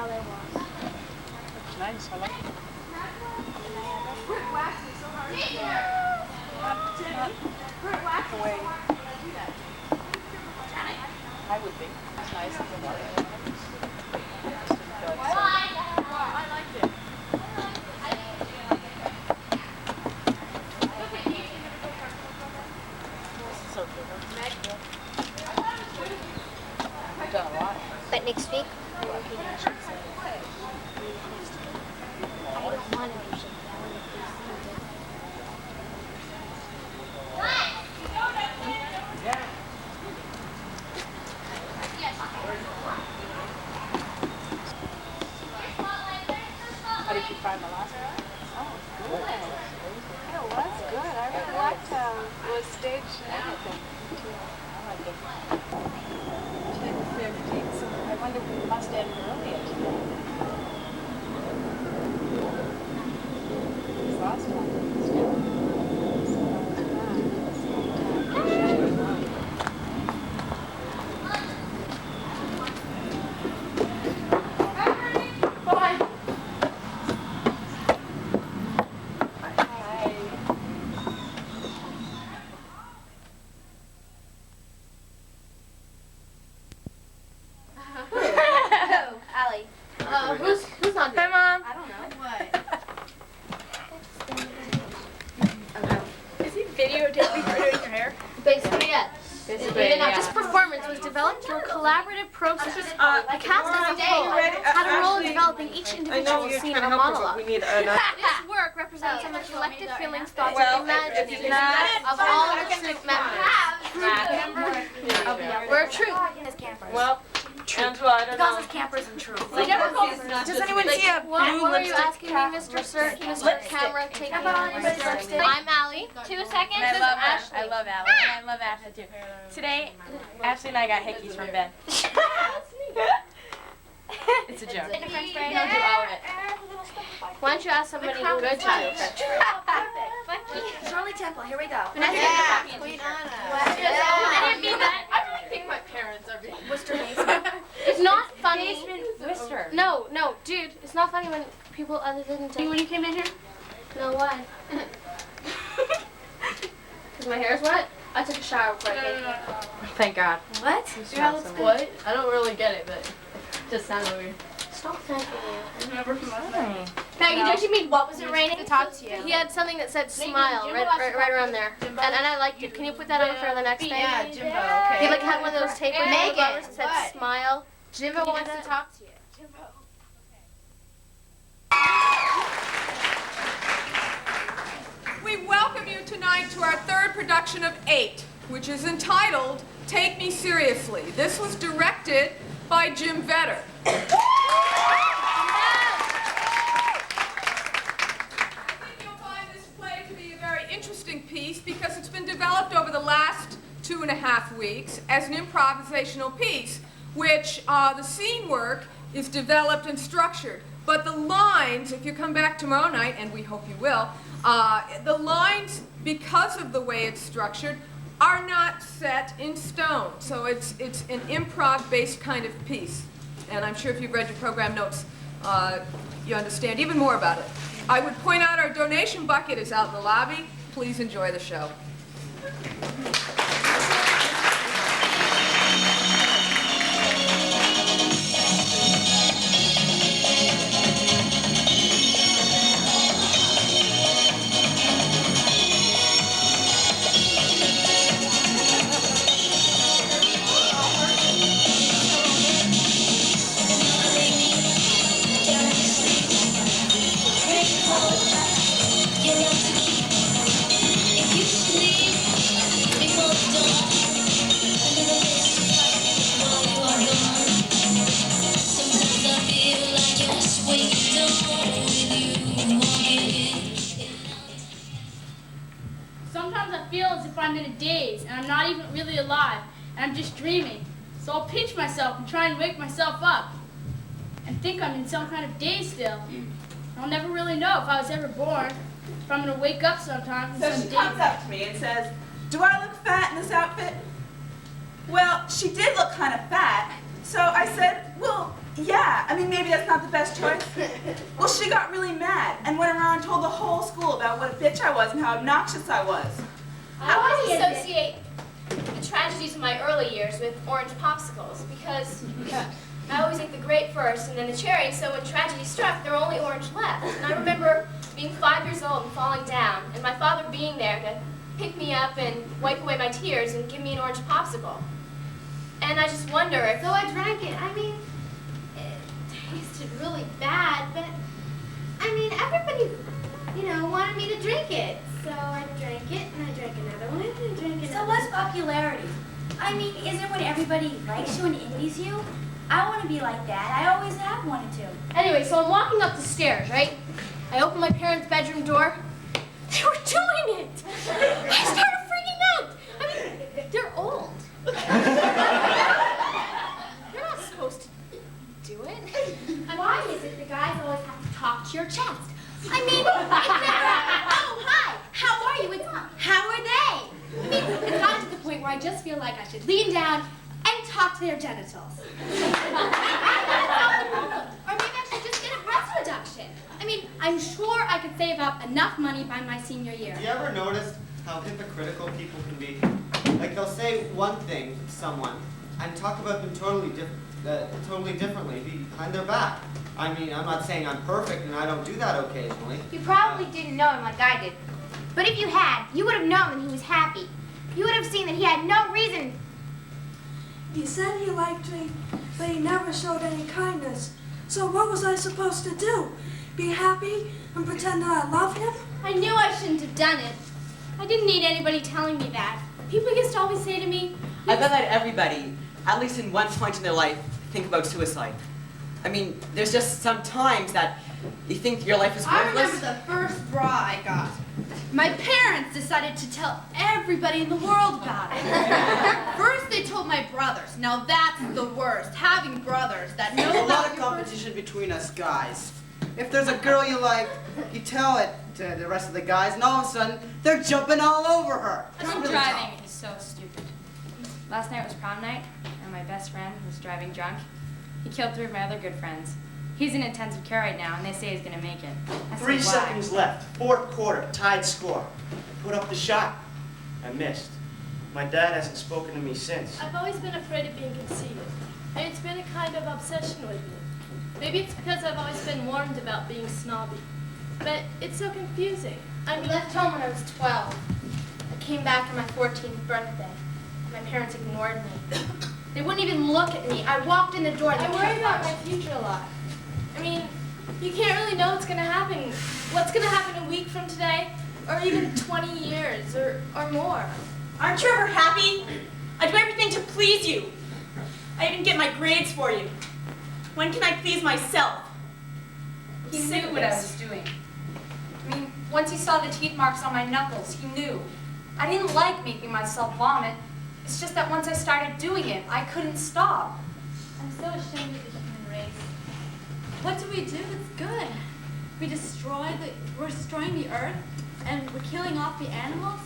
all there was. That's nice. I like it. Not the way I would be. It's nice and the water. I liked it. I've done a lot. But next week, we're working on something. I don't want to do something. I want to do something. How did you find the last one? Oh, good. It was good. I really liked how it was staged and everything. I liked it. 10:15, so I wonder if we must end earlier today. This last one was good. Who's on there? Hi, Mom. I don't know. What? Is he videotaping you doing your hair? Basically, yes. Basically, This performance was developed through a collaborative process. The cast as a whole ready? had a role in developing each individual scene of a monologue. We need This work represents some of the collective feelings, thoughts, Well, and imaginings if not, of all of the troupe members. We're a troupe. well, Angela, I don't know. campers and troops. Does anyone see a What blue were you lipstick? asking me, Mr. Sir? Mr. Camera, take I'm Allie. 2 seconds. And I love her. Ashley. I love Allie. And I love Ashley too. Today, Ashley and I got hickeys from Ben. It's a joke. French We don't do all of it. Why don't you ask somebody good to you? Shirley Temple, here we go. Yeah, Queen I didn't mean that. I really think my parents are being Worcester Mason. It's not funny. Worcester. No, dude, it's not funny when people other than when you came in here. No, why? Because my hair's wet. I took a shower quick. Thank God. What? What? I don't really get it, but it just sounded weird. Stop thanking me. Remember from last night? Maggie, don't you mean what was it raining? To talk to you. He had something that said smile right around there. And I liked it. Can you put that on for the next day? Yeah, Jimbo, okay. He like had one of those tape Megan, that said what? smile. Jimbo wants to talk to you. We welcome you tonight to our third production of 8, which is entitled Take Me Seriously. This was directed by Jim Vetter. I think you'll find this play to be a very interesting piece because it's been developed over the last 2.5 weeks as an improvisational piece, which the scene work is developed and structured. But the lines, if you come back tomorrow night, and we hope you will, the lines, because of the way it's structured, are not set in stone. So it's an improv-based kind of piece. And I'm sure if you've read your program notes, you understand even more about it. I would point out our donation bucket is out in the lobby. Please enjoy the show. Sometimes I feel as if I'm in a daze and I'm not even really alive and I'm just dreaming. So I'll pinch myself and try and wake myself up and think I'm in some kind of daze still. I'll never really know if I was ever born, if I'm going to wake up sometime. So she comes up to me and says, "Do I look fat in this outfit?" Well, she did look kind of fat, so I said, "Well, Yeah, I mean, maybe that's not the best choice. Well, she got really mad and went around and told the whole school about what a bitch I was and how obnoxious I was. I always associate the tragedies of my early years with orange popsicles because I always ate the grape first and then the cherry, so when tragedy struck, there were only orange left. And I remember being 5 years old and falling down, and my father being there to pick me up and wipe away my tears and give me an orange popsicle. And I just wonder if... So I drank it. I mean, it tasted really bad, but I mean, everybody, wanted me to drink it. So I drank it, and I drank another one, and I drank another. So what's popularity? I mean, isn't when everybody likes you and envies you? I want to be like that. I always have wanted to. Anyway, so I'm walking up the stairs, right? I open my parents' bedroom door. They were doing it! I started freaking out! I mean, they're old. You're not supposed to do it. Why is it the guys always have to talk to your chest? I mean, it's never, oh, hi, how are you? It's, how are they? I mean, it's gotten to the point where I just feel like I should lean down and talk to their genitals. Or maybe I should just get a breast reduction. I mean, I'm sure I could save up enough money by my senior year. Have you ever noticed how hypocritical people can be? Like they'll say one thing to someone and talk about them totally differently behind their back. I mean, I'm not saying I'm perfect and I don't do that occasionally. You probably didn't know him like I did. But if you had, you would have known that he was happy. You would have seen that he had no reason. He said he liked me, but he never showed any kindness. So what was I supposed to do? Be happy and pretend that I love him? I knew I shouldn't have done it. I didn't need anybody telling me that. People used to always say to me, I bet that everybody, at least in one point in their life, think about suicide. I mean, there's just some times that you think your life is I worthless. remember the first bra I got. My parents decided to tell everybody in the world about it. First they told my brothers. Now that's the worst, having brothers that know There's a about lot of your competition between us guys. If there's a girl you like, you tell it to the rest of the guys, and all of a sudden, they're jumping all over her. I think driving is so stupid. Last night was prom night, and my best friend was driving drunk. He killed 3 of my other good friends. He's in intensive care right now, and they say he's going to make it. I said, 3 why? seconds left. 4th quarter. Tied score. I put up the shot. I missed. My dad hasn't spoken to me since. I've always been afraid of being conceited. And it's been a kind of obsession with me. Maybe it's because I've always been warned about being snobby. But it's so confusing. I left home when I was 12. I came back on my 14th birthday. My parents ignored me. They wouldn't even look at me. I walked in the door and I worry about my future a lot. I mean, you can't really know what's going to happen. What's going to happen a week from today? Or even 20 years or more. Aren't you ever happy? I do everything to please you. I even get my grades for you. When can I please myself? He knew what I was doing. I mean, once he saw the teeth marks on my knuckles, he knew. I didn't like making myself vomit. It's just that once I started doing it, I couldn't stop. I'm so ashamed of the human race. What do we do that's good? We're destroying the earth, and we're killing off the animals?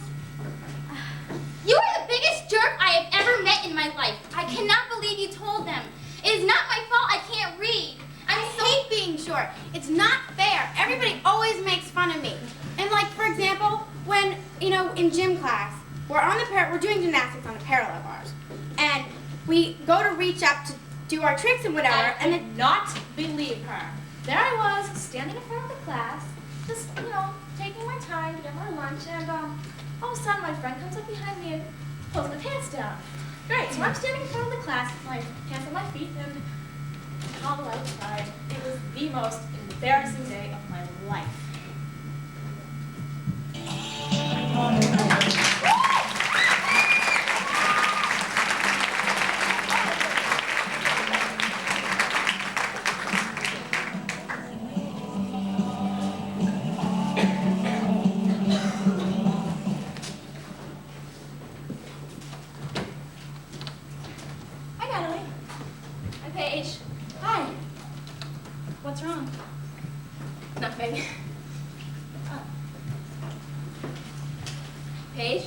You are the biggest jerk I have ever met in my life. I cannot believe you told them. It is not my fault I can't read. I hate being short. It's not fair. Everybody always makes fun of me. And like, for example, when, in gym class, we're doing gymnastics on the parallel bars. And we go to reach up to do our tricks and whatever, and then not believe her. There I was, standing in front of the class, just, taking my time to get my lunch, and all of a sudden my friend comes up behind me and pulls my pants down. Great, so I'm standing in front of the class with my hands on my feet and all outside. It was the most embarrassing day of my life. What's wrong? Nothing. Oh. Paige?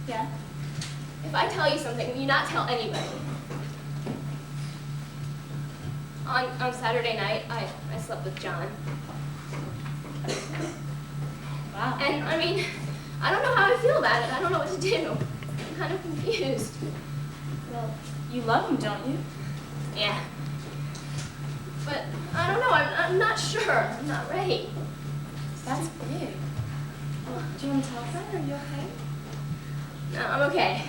Yeah? If I tell you something, will you not tell anybody? on Saturday night, I slept with John. Wow. And, I mean, I don't know how I feel about it. I don't know what to do. I'm kind of confused. Well, you love him, don't you? Yeah. But, I don't know. I'm not sure. I'm not ready. That's big. Well, do you want to tell her? Are you okay? No, I'm okay.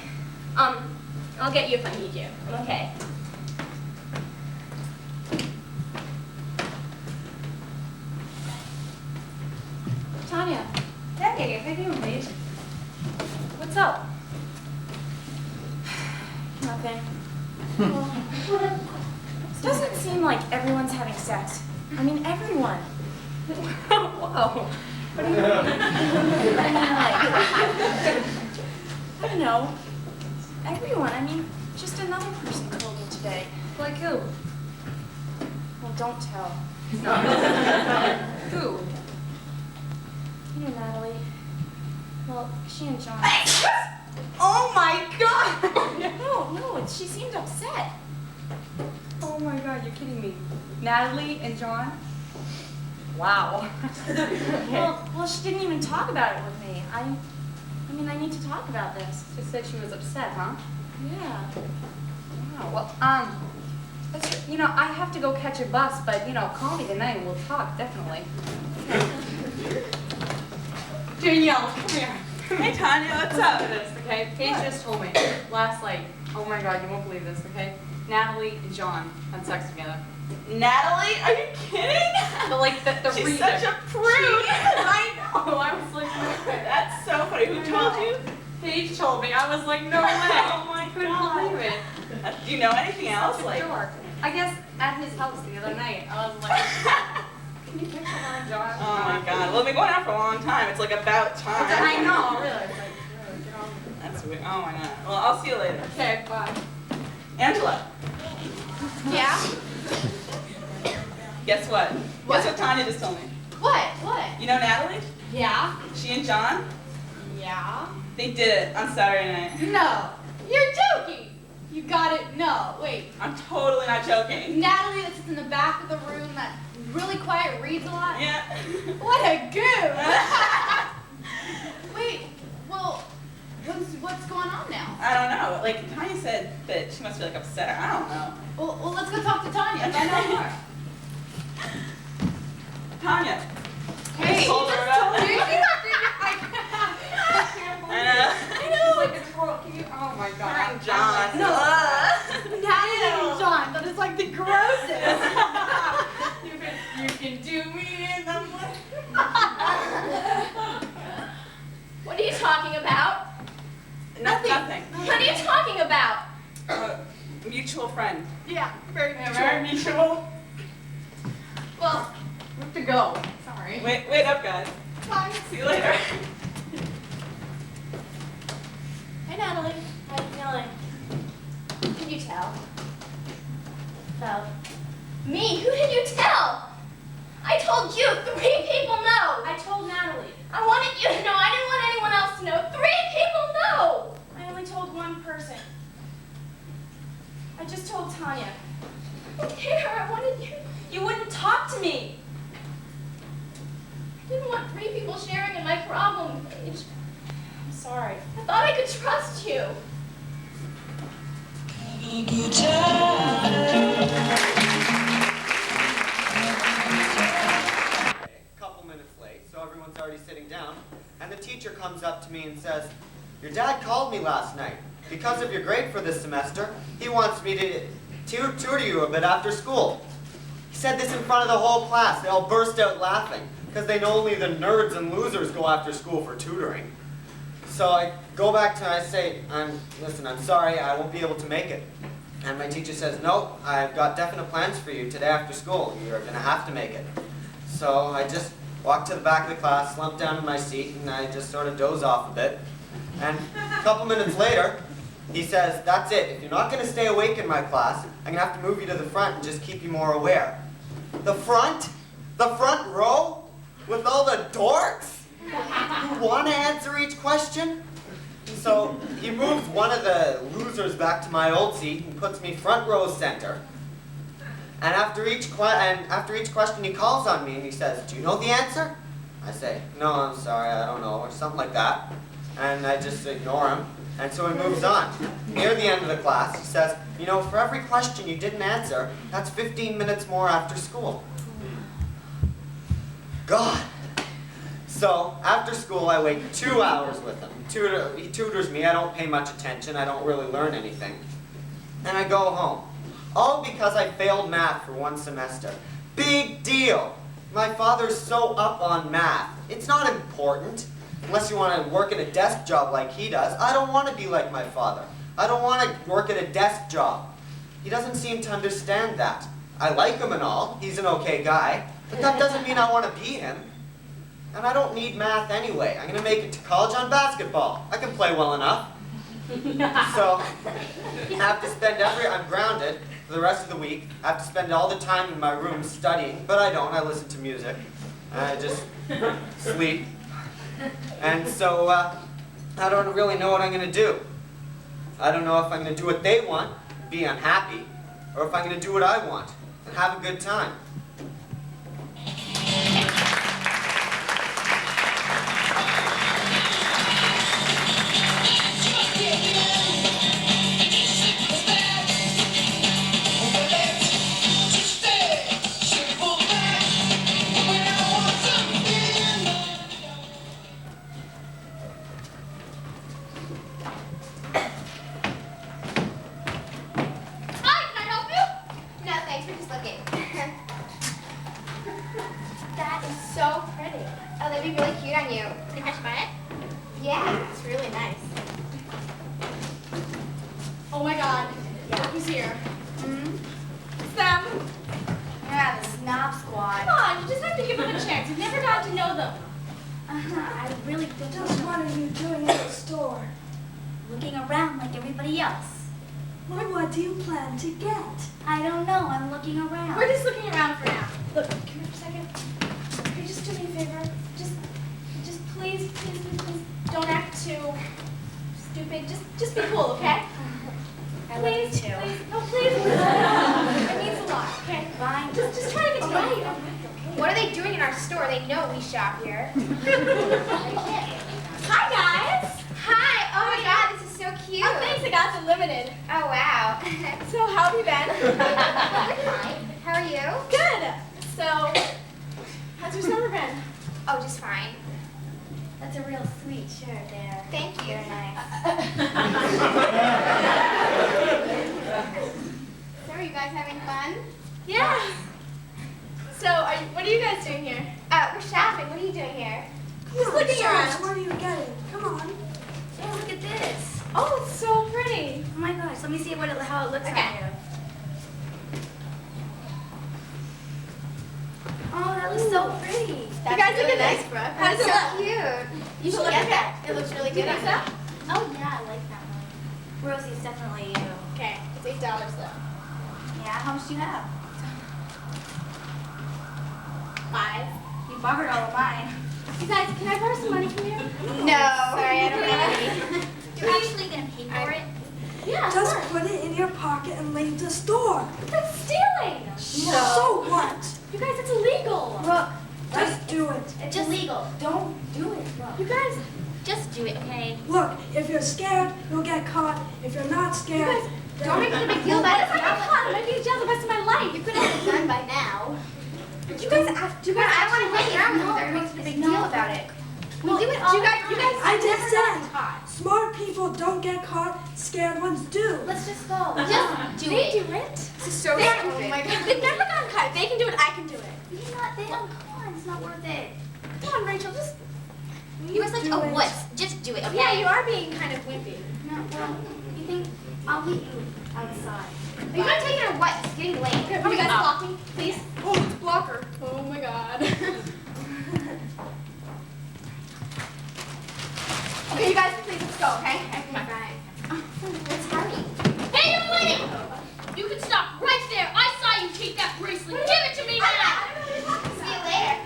I'll get you if I need you. I'm okay. Tanya. Hey, how you doing, babe? What's up? Nothing. Well, doesn't seem like everyone's having sex. I mean, everyone. Whoa. What do you mean? I mean, like, I don't know. Everyone. I mean, just another person called me today. Like who? Well, don't tell. Who? You know, Natalie. Well, she and John. Oh my god! No, she seemed upset. Oh my god, you're kidding me. Natalie and John? Wow. Well, she didn't even talk about it with me. I mean, I need to talk about this. She said she was upset, huh? Yeah. Wow. Well, you know, I have to go catch a bus, but, you know, call me tonight and we'll talk, definitely. Danielle, come here. Hey, Tanya, what's up? This, okay? Paige just told me last night. Oh my god, you won't believe this, okay? Natalie and John had sex together. Natalie? Are you kidding? But like the She's reason. such a prude. I know. I was like, That's so funny. Who told you? Paige told me. I was like, no way. Oh my I couldn't God. believe it. Do you know anything else? Such a Like, dork. I guess at his house the other night, I was like, can you picture her and John? oh my God. Well, they've been going out for a long time. It's like about time. I know, really. It's like, really, get on. That's weird. Oh my God. Well, I'll see you later. Okay, bye. Angela, Yeah? guess what? What? Guess what Tanya just told me? What? What? You know Natalie? Yeah? She and John? Yeah? They did it on Saturday night. No. You're joking. You got it. No. Wait. I'm totally not joking. Natalie that sits in the back of the room that really quiet reads a lot? Yeah. What a goof. Wait. Well, what's going on now? I don't know. Like, Tanya said that she must be like upset. I don't know. Well, let's go talk to Tanya. Find out more. Tanya. Hey, told her about you. I know. Like a squirrel. Can you? Oh my god. Her and John. Natalie and John. That is like the grossest. You can do me in the morning. What are you talking about? Nothing. What are you talking about? Mutual friend. Yeah, very Very mutual. Well, We have to go. Sorry. Wait up, guys. bye. See you later. Hey, Natalie. How you feeling? Who did you tell? Tell. Me? Who did you tell? I told you. 3 people know. I told Natalie. I wanted you to know. I didn't want anyone else to know. 3 people know. I only told one person. I just told Tanya. I don't care. I wanted you. You wouldn't talk to me. I didn't want 3 people sharing in my problem, Paige. I'm sorry. I thought I could trust you. A couple minutes late, so everyone's already sitting down, and the teacher comes up to me and says, "Your dad called me last night. Because of your grade for this semester, he wants me to tutor you a bit after school." He said this in front of the whole class. They all burst out laughing, because they know only the nerds and losers go after school for tutoring. So I go back to him and I say, listen, I'm sorry, I won't be able to make it. And my teacher says, "No, I've got definite plans for you today after school. You're going to have to make it." So I just walk to the back of the class, slump down in my seat, and I just sort of doze off a bit. And a couple minutes later, he says, "That's it. If you're not going to stay awake in my class, I'm going to have to move you to the front and just keep you more aware." The front? The front row? With all the dorks? Who want to answer each question? So he moves one of the losers back to my old seat and puts me front row center. And after each question, he calls on me and he says, "Do you know the answer?" I say, "No, I'm sorry, I don't know," or something like that. And I just ignore him. And so he moves on. Near the end of the class, he says, "You know, for every question you didn't answer, that's 15 minutes more after school." God. So after school, I wait 2 hours with him. He tutors me. I don't pay much attention. I don't really learn anything. And I go home. All because I failed math for 1 semester. Big deal. My father's so up on math. It's not important. Unless you want to work at a desk job like he does. I don't want to be like my father. I don't want to work at a desk job. He doesn't seem to understand that. I like him and all. He's an okay guy. But that doesn't mean I want to be him. And I don't need math anyway. I'm going to make it to college on basketball. I can play well enough. So, I have to spend I'm grounded for the rest of the week. I have to spend all the time in my room studying, but I don't. I listen to music. And I just sleep. And so, I don't really know what I'm going to do. I don't know if I'm going to do what they want, be unhappy, or if I'm going to do what I want and have a good time. Oh my God, who's here? It's them. Yeah, the snob squad. Come on, you just have to give them a chance. You've never got to know them. I really don't know. Just what are you doing at the store? Looking around like everybody else. Well, what do you plan to get? I don't know. I'm looking around. We're just looking around for now. Look, come here for a second. Can you just do me a favor? Just please, don't act too stupid. Just be cool, okay? I love you too. Oh, please. It means a lot, okay? Fine. Just try to get to know you. What are they doing in our store? They know we shop here. Hi, guys. Hi. Oh my God, this is so cute. Oh, thanks. I got the limited. Oh wow. So, how have you been? Fine. How are you? Good. So, how's your summer been? Oh, just fine. That's a real sweet shirt there. Thank you. Very nice. So, are you guys having fun? Yeah. So, what are you guys doing here? We're shopping. What are you doing here? Just looking Show us, around. what are you getting? Come on. Hey, look at this. Oh, it's so pretty. Oh my gosh, let me see how it looks Okay. on you. Oh, that looks so pretty. You guys look at this. How does it so look? cute. You should get that. It looks really good. Do you think so? Oh yeah, I like that one. Rosie, it's definitely you. Okay, it's $8 though. Yeah, how much do you have? 5. You borrowed all of mine. You guys, can I borrow some money from you? No. Sorry, I don't have any. You're actually gonna pay for it? Yeah, Just sure. put it in your pocket and leave the store. That's stealing. So what? You guys, it's illegal. Look, Just do it. it's illegal. Don't do it. Look. You guys, Just do it, okay? Look, if you're scared, you'll get caught. If you're not scared, guys, then- Don't make it a big deal what about if I it. get caught? I might be in jail the rest of my life. You could have it done by now. You guys, I don't want to hang around with her. It makes a big deal about it. We do it all You guys, I just never got said, caught. smart people don't get caught, scared ones do. Let's just go. Just do They it. do it. This is so They, stupid. oh my God, they've never gotten caught. If they can do it, I can do it. They don't, come on, it's not worth it. Come on, Rachel, just. You are such Do a it. wuss. Just do it, okay? Yeah, you are being kind of wimpy. No, well, you think I'll meet you outside? Are you gonna take it or what? It's getting late. Okay, will you guys block me, please? Oh, it's blocker. Oh my God. Okay, you guys, please, let's go, okay? Come on. Let's hurry. Hey, you lady! You can stop right there. I saw you take that bracelet. Give it to me now! See you later.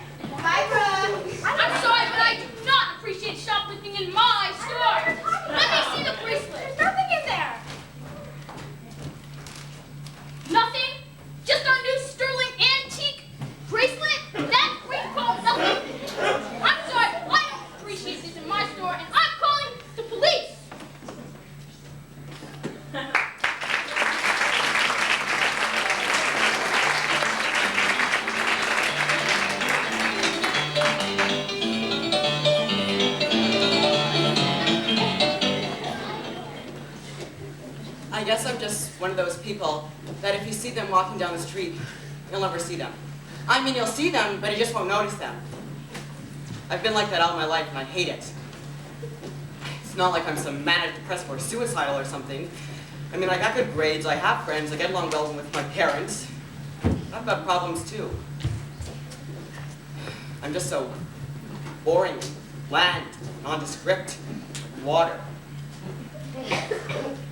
Bye, Brooke. I'm sorry, but I do not appreciate shoplifting in my store. Let me see the bracelet. There's nothing in there. Nothing? Just our new guess I'm just one of those people that if you see them walking down the street, you'll never see them. I mean, you'll see them, but you just won't notice them. I've been like that all my life, and I hate it. It's not like I'm some manic depressive or suicidal or something. I mean, I got good grades, I have friends, I get along well with my parents. I've got problems too. I'm just so boring, bland, nondescript, water.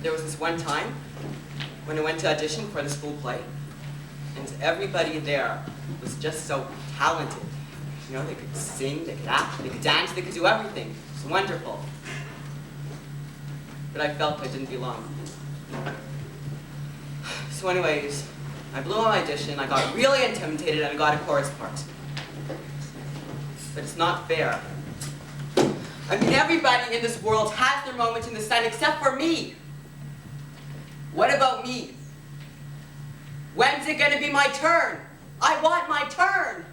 There was this one time when I went to audition for the school play, and everybody there was just so talented. You know, they could sing, they could act, they could dance, they could do everything. It was wonderful. But I felt I didn't belong. So anyways, I blew my audition, I got really intimidated, and I got a chorus part. But it's not fair. I mean, everybody in this world has their moment in the sun except for me. What about me? When's it gonna be my turn? I want my turn.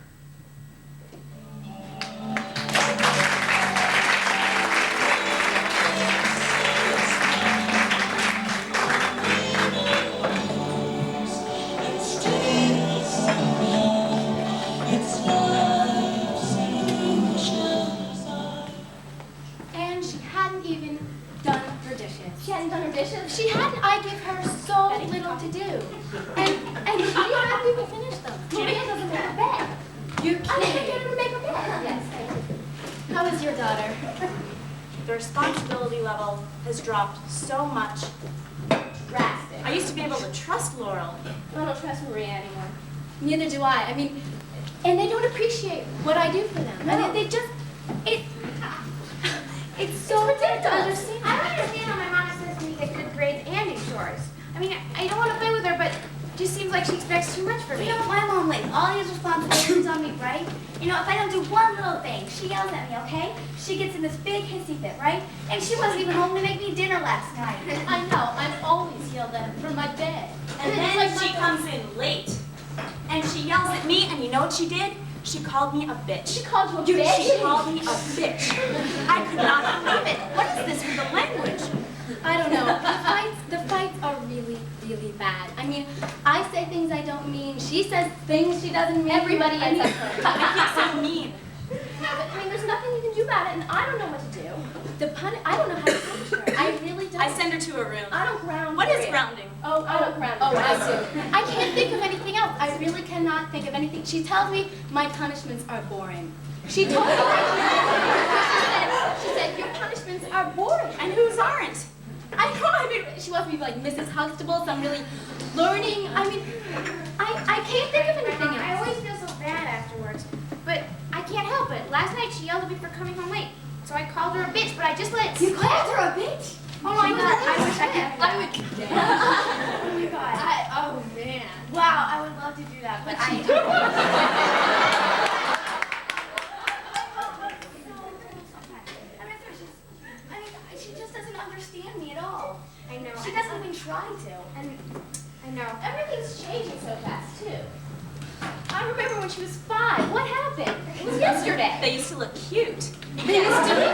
And she hadn't even done her dishes. She hadn't done her dishes? She hadn't. I give her so little to do. And she hadn't even finished them. Maria doesn't make a bed. You're I can't kidding. get her to make a bed. Yes, I do. How is your daughter? The responsibility level has dropped so much. Drastic. I used to be able to trust Laurel. I don't trust Maria anymore. Neither do I. I mean, and they don't appreciate what I do for them. No. I mean, they just, it's so ridiculous to understand. I don't understand how my mom expects me to get good grades and do chores. I mean, I don't want to play with her, but it just seems like she expects too much for me. You know, my mom lays all these responsibilities on me, right? You know, if I don't do one little thing, she yells at me, okay? She gets in this big hissy fit, right? And she wasn't even home to make me dinner last night. I know, I'm always yelled at from my bed. And it's then like she my- comes in late. And she yells at me, and you know what she did? She called me a bitch. She called you a bitch? She called me a bitch. I could not believe it. What is this with the language? I don't know. The fights are really, really bad. I mean, I say things I don't mean. She says things she doesn't mean. Everybody ends up hurt. I feel so mean. No, but I mean, there's nothing you can do about it, and I don't know what to do. I don't know how to punish her. I really don't. I send her to a room. I don't ground What is Maria. grounding? Oh, I don't ground. Oh, I do. I can't think of anything else. I really cannot think of anything. She tells me my punishments are boring. She told me that. She said, your punishments are boring. And whose aren't? I know. I mean, she wants me to be like Mrs. Huxtable, so I'm really learning. I mean, I can't think of anything else. I always feel so bad afterwards, but I can't help it. Last night she yelled at me for coming home late, so I called her a bitch, but I just let it slip. You called her a bitch? Oh my God, I wish I could. I would. Oh my God. Oh man. Wow, I would love to do that, but She just doesn't understand me at all. I know. She doesn't even try to. And I know. Everything's changing so fast too. I remember when she was 5. What happened? It was yesterday. They used to look cute. They used to be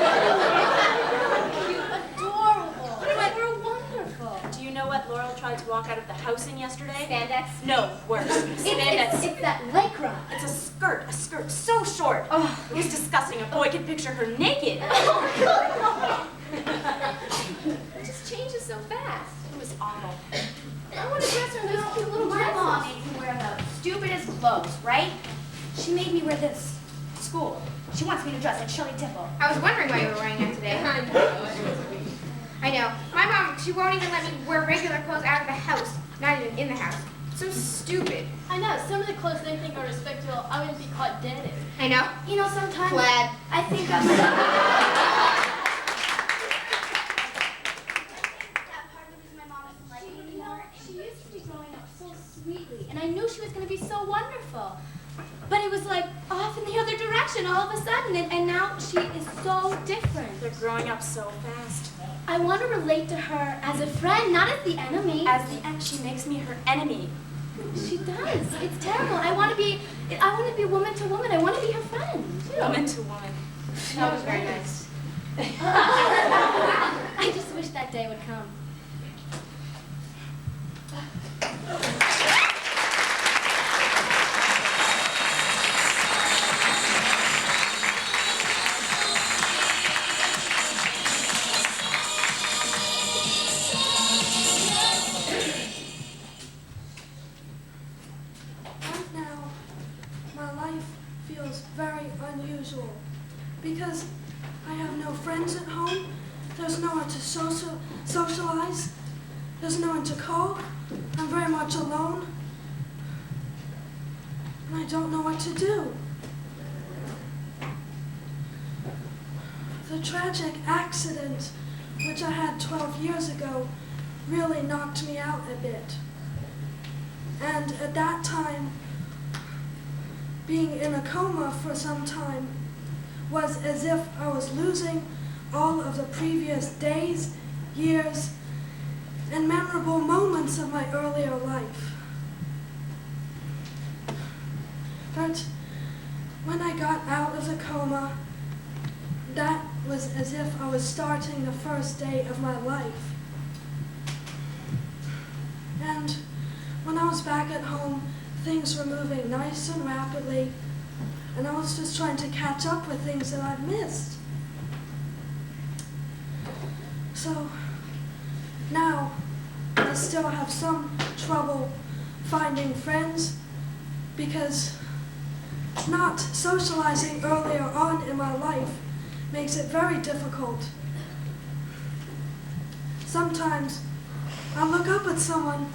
cute, adorable. They were wonderful. Do you know what Laurel tried to walk out of the house in yesterday? Spandex? No, worse. Spandex. It's that lycra. It's a skirt so short. Oh, it was disgusting. A boy could picture her naked. It just changes so fast. It was awful. I want to dress her in those cute little My mom dresses. made me wear the stupidest clothes, right? She made me wear this to school. She wants me to dress like Shirley Temple. I was wondering why you were wearing that today. I know. My mom, she won't even let me wear regular clothes out of the house, not even in the house. So stupid. I know, some of the clothes they think are respectable, I wouldn't be caught dead in. I know. You know, sometimes Plaid. I think I'm that part of the reason my mom doesn't like me anymore. She used to be growing up so sweetly, and I knew she was going to be so wonderful. But it was like off in the other direction all of a sudden, and now she is so different. They're growing up so fast. I want to relate to her as a friend, not as the enemy. As the end, she makes me her enemy. She does. It's terrible. I want to be woman to woman. I want to be her friend, too. Woman to woman. That was very nice. I just wish that day would come. friends at home. There's no one to socialize. There's no one to call. I'm very much alone. And I don't know what to do. The tragic accident, which I had 12 years ago, really knocked me out a bit. And at that time, being in a coma for some time was as if I was losing all of the previous days, years, and memorable moments of my earlier life. But when I got out of the coma, that was as if I was starting the first day of my life. And when I was back at home, things were moving nice and rapidly, and I was just trying to catch up with things that I'd missed. So now I still have some trouble finding friends because not socializing earlier on in my life makes it very difficult. Sometimes I look up at someone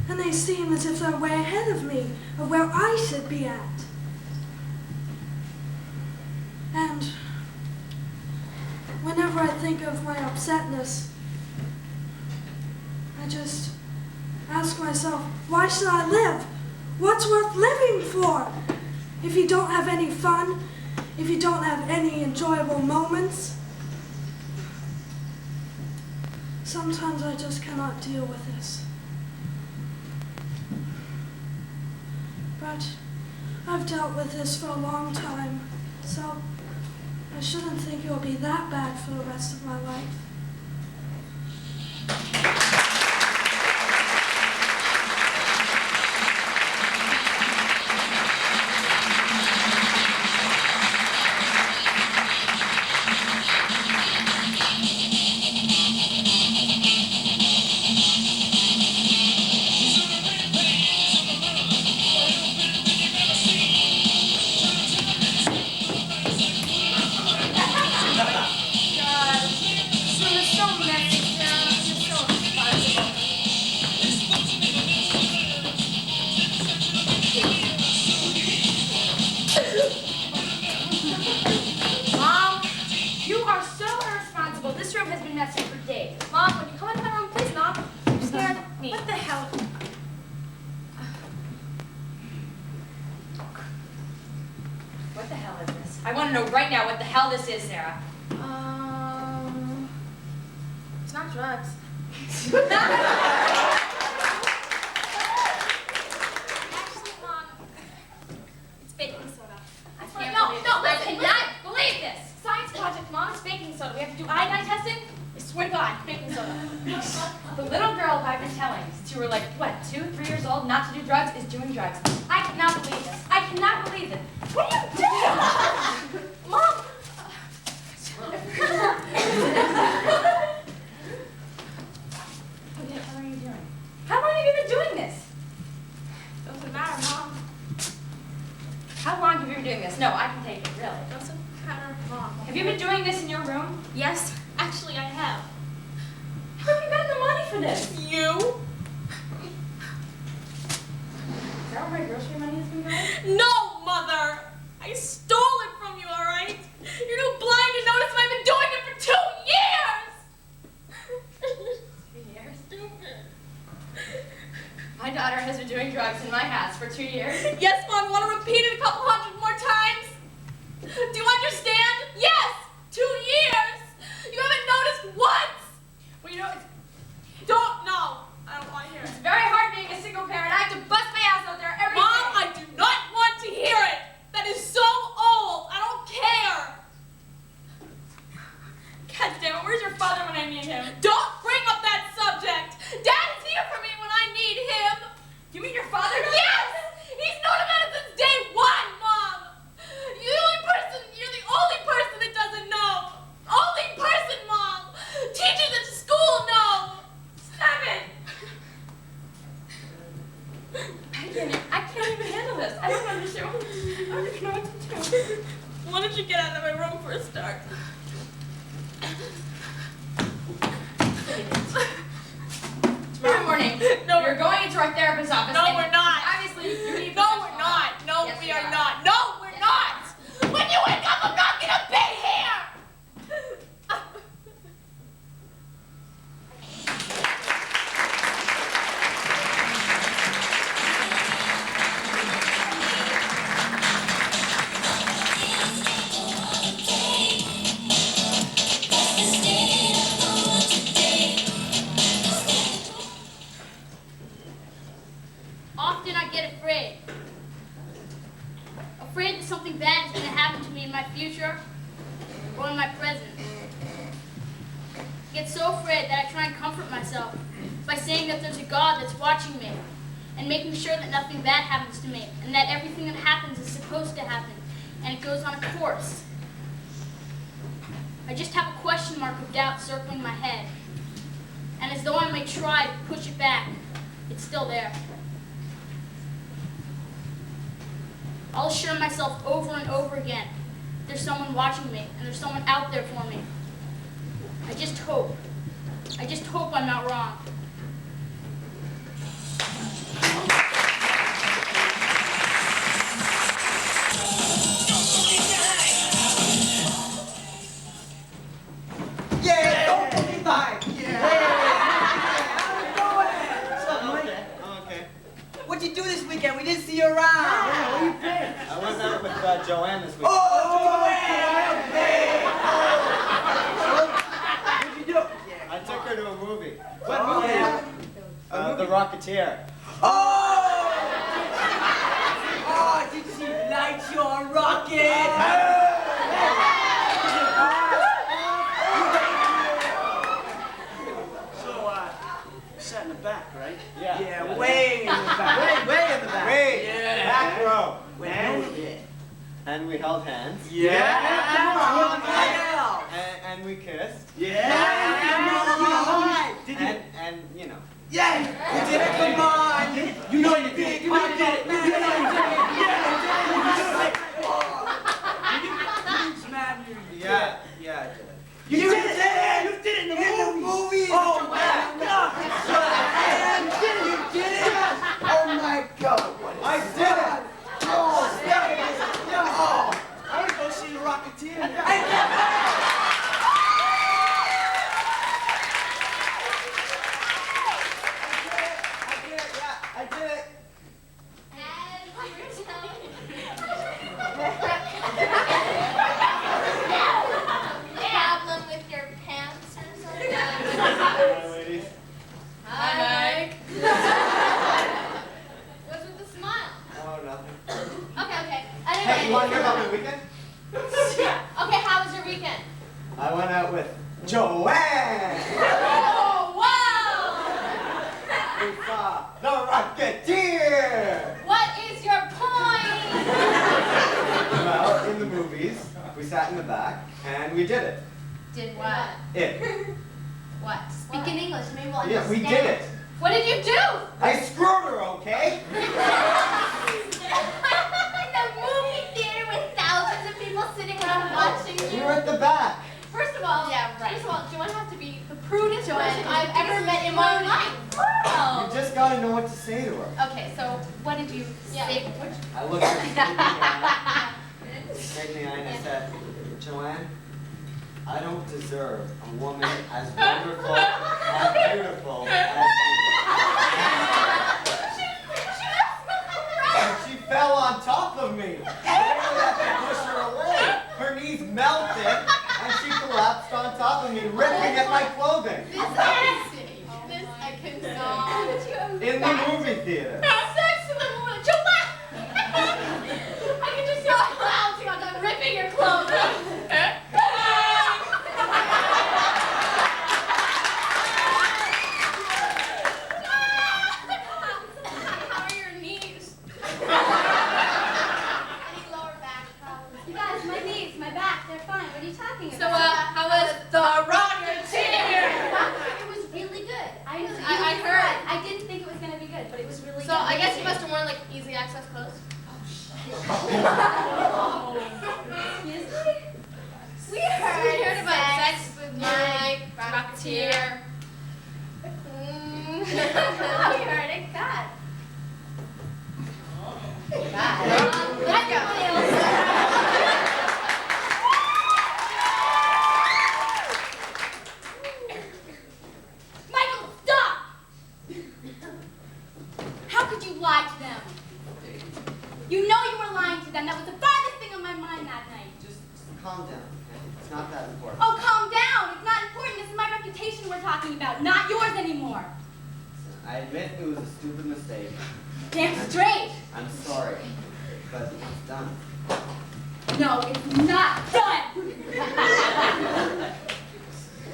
and they seem as if they're way ahead of me, of where I should be at. And whenever I think of my upsetness, I just ask myself, why should I live? What's worth living for? If you don't have any fun, if you don't have any enjoyable moments, sometimes I just cannot deal with this. But I've dealt with this for a long time, so I shouldn't think it will be that bad for the rest of my life. This is, Sarah. It's not drugs. Actually, Mom, it's baking soda. I cannot believe this. Science project, Mom, it's baking soda. We have to do iodine testing. I swear to God, baking soda. The little girl I've been telling since you were like, what, 2, 3 years old, not to do drugs is doing drugs. I cannot believe this. I cannot believe it. What are you doing? Mom! What the hell are you doing? How long have you been doing this? Doesn't matter, Mom. How long have you been doing this? No, I can take it, really. Doesn't matter, Mom. Have you been doing this in your room? Yes, actually I have. How have you gotten the money for this? You? Is that where my grocery money has been going? No, Mother! I stole it from you, all right? You're too blind to notice that I've been doing it for 2 years! 2 years? Stupid. My daughter has been doing drugs in my house for 2 years. Yes, Mom, want to repeat it a couple hundred more times? Do you understand? Yes! 2 years! You haven't noticed once! Well, you know, don't know. I don't want to hear it. It's very hard being a single parent. I have to bust my ass out there every Mom, day. I do not want to hear it! That is so old! I don't care! God damn it, where's your father when I need him? Don't bring up that subject! Dad is here for me when I need him! You mean your father does? Yes! He's known about it since day 1, Mom! You're the only person that doesn't know! Only person, Mom! Teachers at school know! Stop it! I can't even handle this. I don't understand. I don't even know what to do. Why don't you get out of my room for a start? our therapist's office. No, and we're not. Obviously, you need No, we're not. No, Yes, we we are are. not. No, we're not. When you wake up, I'm not gonna be here. Often I get afraid. Afraid that something bad is going to happen to me in my future or in my present. I get so afraid that I try and comfort myself by saying that there's a God that's watching me and making sure that nothing bad happens to me and that everything that happens is supposed to happen and it goes on a course. I just have a question mark of doubt circling my head, and as though I may try to push it back, it's still there. I'll assure myself over and over again, there's someone watching me, and there's someone out there for me. I just hope I'm not wrong. Yeah, don't believe that. Okay. What'd you do this weekend? We didn't see you around. Yeah, where you been? I went out with Joanne this week. What'd you do? I took her to a movie. What movie? The Rocketeer. Oh, did she light your rocket? So, sat in the back, right? Yeah. Yeah, way in the back. Way in the back. Way Yeah. back row. And And we held hands. yeah. Come on, And we kissed. Yeah. Did you? And you know. Yeah. You did it. Come on. You know you did it. You did it. You did it. Yeah, I did it. You did it! You did it in the movie! Oh my God! You did it! Oh my God! I did it! Oh, stop it! Oh, I want to go see the Rocketeer now. I did it! Problem with your pants or something? Hi, ladies. Hi, Mike. What's with the smile? Oh, nothing. Okay. Hey, you Anyway. want to hear about my weekend? Okay, how was your weekend? I went out with Joanne! Oh, wow! We saw the Rocketeer! What is your point? Well, in the movies, we sat in the back, and we did it. Did what? It. What? Speak in English, maybe we'll Yeah, we understand. did it. What did you do? I screwed her, okay? In the movie theater with thousands of people sitting around watching We you. were at the back. First of all, Joanne has to be the prudest person I've ever met in my life. You just gotta know what to say to her. Okay, so what did you say? I looked her straight in the eye and I said, Joanne, I don't deserve a woman as wonderful and beautiful as you. And she fell on top of me. I had to push her away. Her knees melted and she collapsed on top of me, ripping at my clothing. This I can In the movie theater. Sex in the movie. Joanne! I can just see her bouncing on top, ripping your clothing. How are your knees? Any lower back problems? You guys, my knees, my back, they're fine. What are you talking So, about? how was the Rocketeer? It was really good. I heard. I didn't think it was going to be good, but it was really good. So, I guess you must have worn, like, easy access clothes? Excuse me? We heard about sex with Mike, Rocketeer. Oh, you heard it? God. I admit it was a stupid mistake. Damn straight! I'm sorry, but it's done. No, it's not done!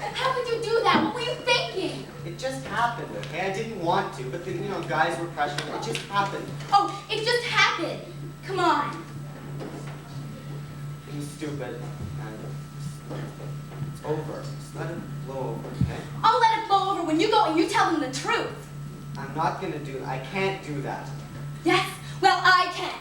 How could you do that? What were you thinking? It just happened, okay? I didn't want to, but the, guys were pressuring. It just happened. Oh, it just happened! Come on! It was stupid, and it's over. Just let it blow over, okay? I'll let it blow over when you go and you tell them the truth. I'm not gonna do it. I can't do that. Yes, well, I can.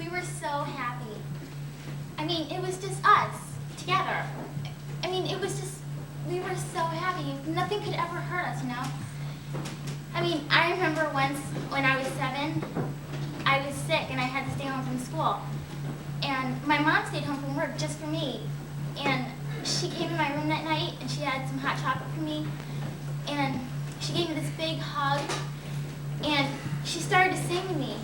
We were so happy. I mean, it was just us, together. I mean, it was just, we were so happy. Nothing could ever hurt us, I mean, I remember once when I was 7, I was sick and I had to stay home from school. And my mom stayed home from work just for me. And she came in my room that night and she had some hot chocolate for me. And she gave me this big hug. And she started to sing to me.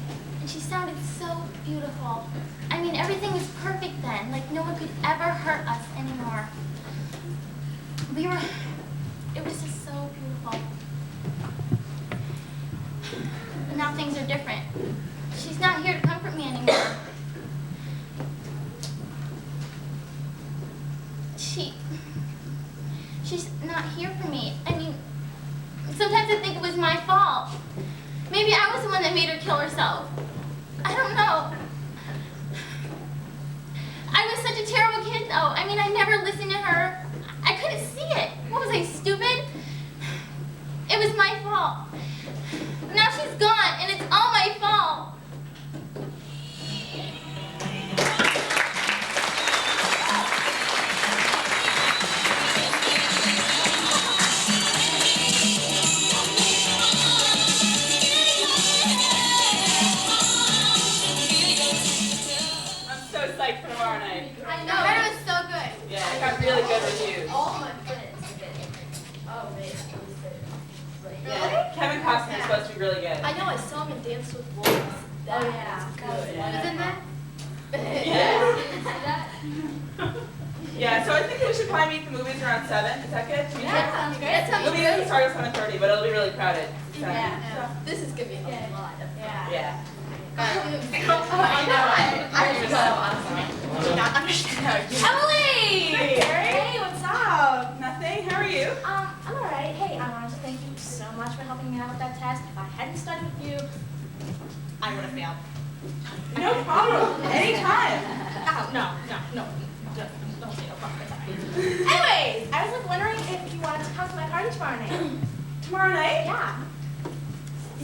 And she sounded so beautiful. I mean, everything was perfect then. Like, no one could ever hurt us anymore. It was just so beautiful. But now things are different. She's not here to comfort me anymore. She's not here for me. I mean, sometimes I think it was my fault. Maybe I was the one that made her kill herself. I don't know. I was such a terrible kid, though. I mean, I never listened to her. I couldn't see it. What was I, stupid? It was my fault. Now she's gone, and it's all my fault. For tomorrow night. I know. It was so good. Yeah, I got really good reviews. Oh my goodness. Oh man. Yeah. Kevin Costner is supposed to be really good. I know, I saw him in Dance with Wolves. That was good. Was in that? Yeah. Did you see that? Yeah, so I think we should probably meet the movies around 7. Is that good? Yeah, sounds great. That sounds It'll be great. start at 7:30, but it'll be really crowded. So. Yeah. This is gonna be a lot of fun. Yeah. I know. I'm so awesome. I do not understand how you. Emily! Hey, Hey, what's up? Nothing. How are you? I'm alright. Hey, I wanted to thank you so much for helping me out with that test. If I hadn't studied with you, I would have failed. No problem. Anytime. Oh, no. Don't say no problem. Anyways, I was like wondering if you wanted to come to my party tomorrow night. Tomorrow night?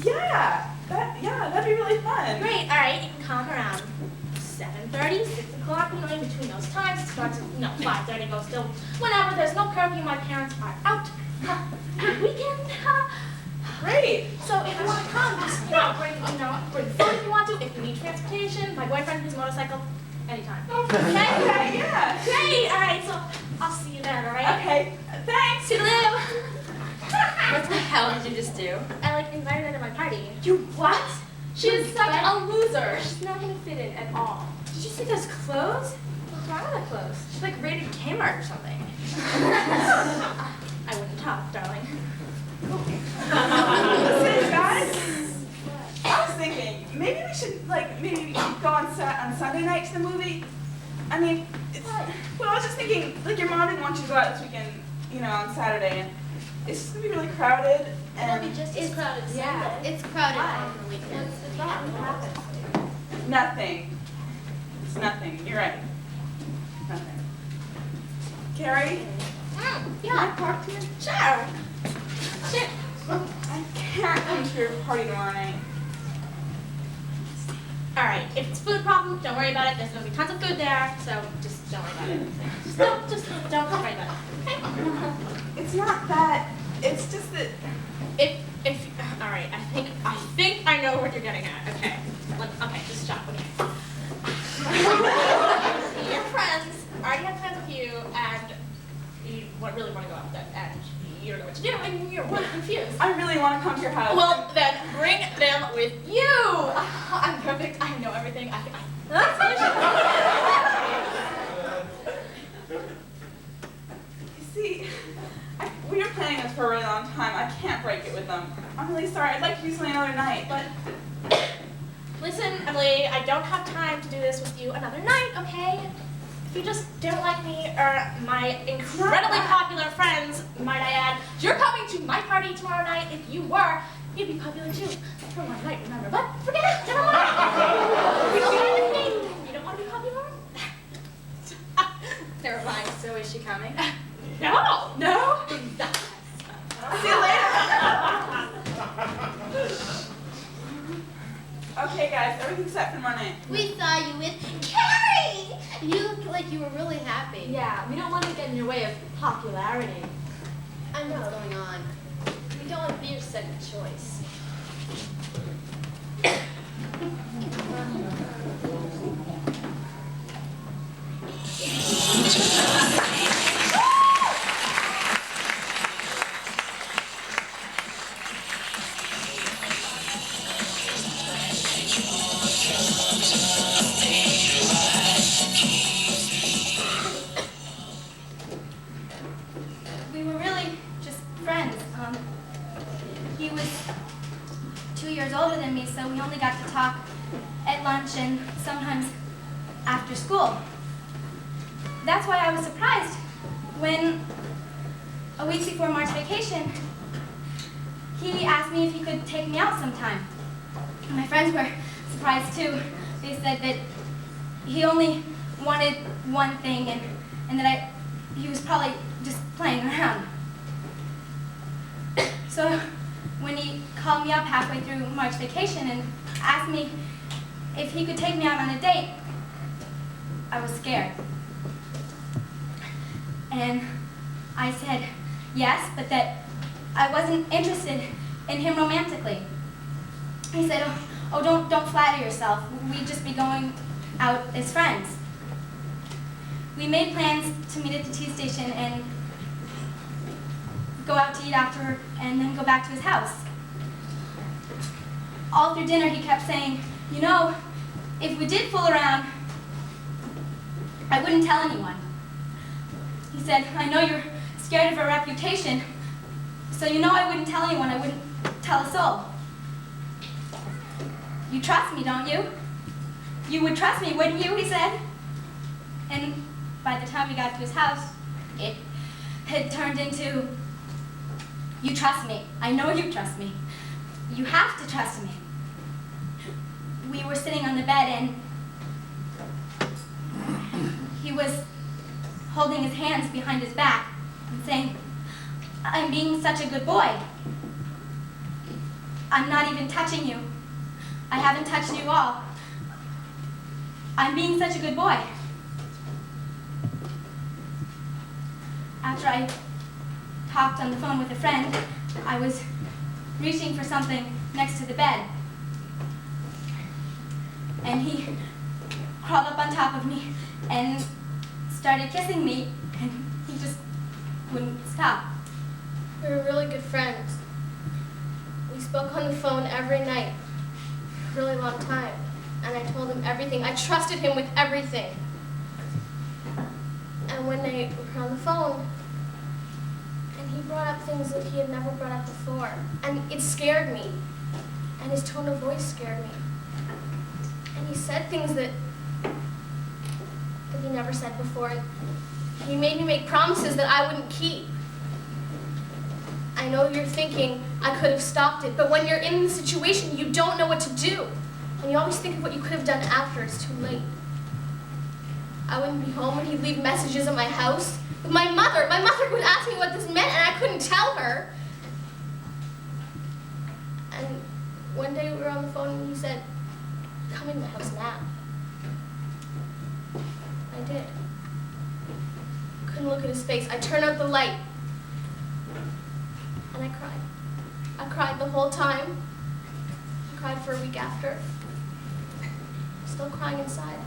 Yeah. Yeah, that'd be really fun. Great. All right, you can come around 7:30, 6 o'clock. In between those times, it starts at 5:30 goes till whenever. There's no curfew. My parents are out. Weekend. Great. So if you want to come, just bring food if you want to. If you need transportation, my boyfriend, his motorcycle, anytime. Okay. Yeah. Great. All right. So I'll see you then. All right. Okay. Thanks. Toodaloo. What the hell did you just do? I invited her to my party. You what? She's such a loser. She's not gonna fit in at all. Did you see those clothes? What's wrong with her clothes? She's like rated Kmart or something. I wouldn't talk, darling. Listen, guys. I was thinking maybe we should maybe go on Sunday night to the movie. I mean, I was just thinking your mom didn't want you to go out this weekend, on Saturday, and it's just gonna be really crowded. And It'll be just as crowded as Yeah. Sunday. It's crowded on the weekend. What's wrong? What happened? nothing. It's nothing. You're right. Nothing. Carrie? Yeah. Talk to you? Sure. I can't come to your party tomorrow night. All right. If it's a food problem, don't worry about it. There's gonna be tons of food there, so just don't worry about it. Just don't worry about it. Okay. It's not that. It's just that. All right. I think I know what you're getting at. Okay. Okay. Just stop. Okay. Your friends already have plans with you, and really want to go out with them, and you don't know what to do, and you're really confused. I really want to come to your house. Well, then bring them with you. I'm perfect. I know everything. You see, we were planning this for a really long time. I can't break it with them. I'm really sorry. I'd like to do something another night, but... Listen, Emily, I don't have time to do this with you another night, okay? If you just don't like me, or my incredibly popular friends, might I add, you're coming to my party tomorrow night. If you were, you'd be popular too. For one night, remember. But forget it, never mind. You don't want to be popular? Never mind. So is she coming? No. No? See you later. Okay, guys, everything's set for tomorrow night. We saw you with Carrie! You looked like you were really happy. Yeah, we don't want to get in your way of popularity. I know what's going on. We don't want to be your second choice. We were really just friends. He was 2 years older than me, so we only got to talk at lunch and sometimes after school. That's why I was surprised when, a week before March vacation, he asked me if he could take me out sometime. My friends were surprised too. They said that he only wanted one thing and that he was probably just playing around. So when he called me up halfway through March vacation and asked me if he could take me out on a date, I was scared. And I said yes, but that I wasn't interested in him romantically. He said, oh, don't flatter yourself. We'd just be going out as friends. We made plans to meet at the tea station and go out to eat after and then go back to his house. All through dinner he kept saying, you know, if we did fool around, I wouldn't tell anyone. He said, I know you're scared of our reputation, so you know I wouldn't tell anyone, I wouldn't tell a soul. You trust me, don't you? You would trust me, wouldn't you, he said. And by the time we got to his house, it had turned into, you trust me. I know you trust me. You have to trust me. We were sitting on the bed and he was holding his hands behind his back and saying, I'm being such a good boy. I'm not even touching you. I haven't touched you all. I'm being such a good boy. After I talked on the phone with a friend, I was reaching for something next to the bed. And he crawled up on top of me and started kissing me, and he just wouldn't stop. We were really good friends. We spoke on the phone every night, for a really long time, and I told him everything. I trusted him with everything. And one night we were on the phone, and he brought up things that he had never brought up before, and it scared me, and his tone of voice scared me. And he said things that he never said before. He made me make promises that I wouldn't keep. I know you're thinking I could have stopped it, but when you're in the situation, you don't know what to do. And you always think of what you could have done after it's too late. I wouldn't be home when he'd leave messages at my house. With my mother would ask me what this meant, and I couldn't tell her. And one day we were on the phone, and he said, come in my house now. I did. Couldn't look at his face. I turned out the light. And I cried. I cried the whole time. I cried for a week after. Still crying inside.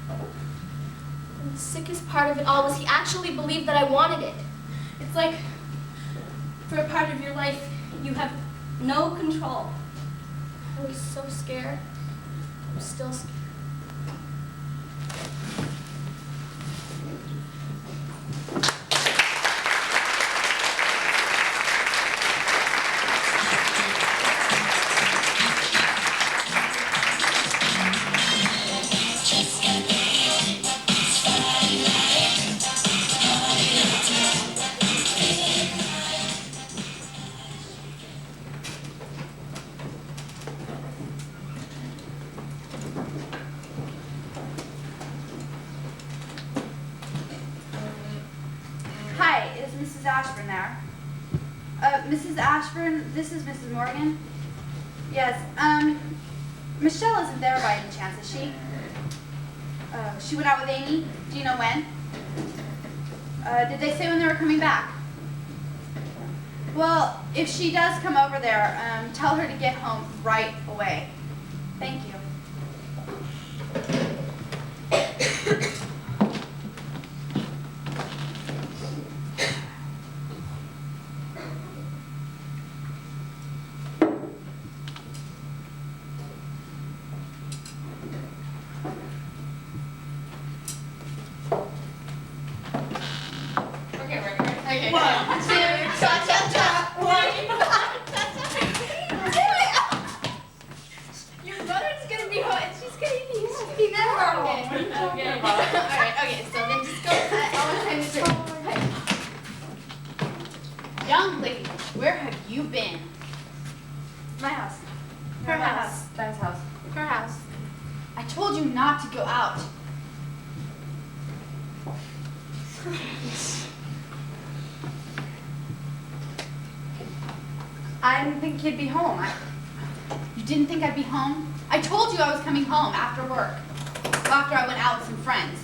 And The sickest part of it all was he actually believed that I wanted it. It's like, for a part of your life, you have no control. I was so scared. I'm still scared. Hi, is Mrs. Ashburn there? Mrs. Ashburn, this is Mrs. Morgan. Yes, Michelle isn't there by any chance, is she? She went out with Amy? Do you know when? Did they say when they were coming back? Well, if she does come over there, tell her to get home right away. Thank you. Okay. 1, 2, cha-cha-cha. 1. Your mother's gonna be home and she's gonna be never okay. Okay. Alright, okay, so then just go Young lady, where have you been? my house. Her house. Ben's house. Her house. I told you not to go out. I didn't think you'd be home. You didn't think I'd be home? I told you I was coming home after work. After I went out with some friends.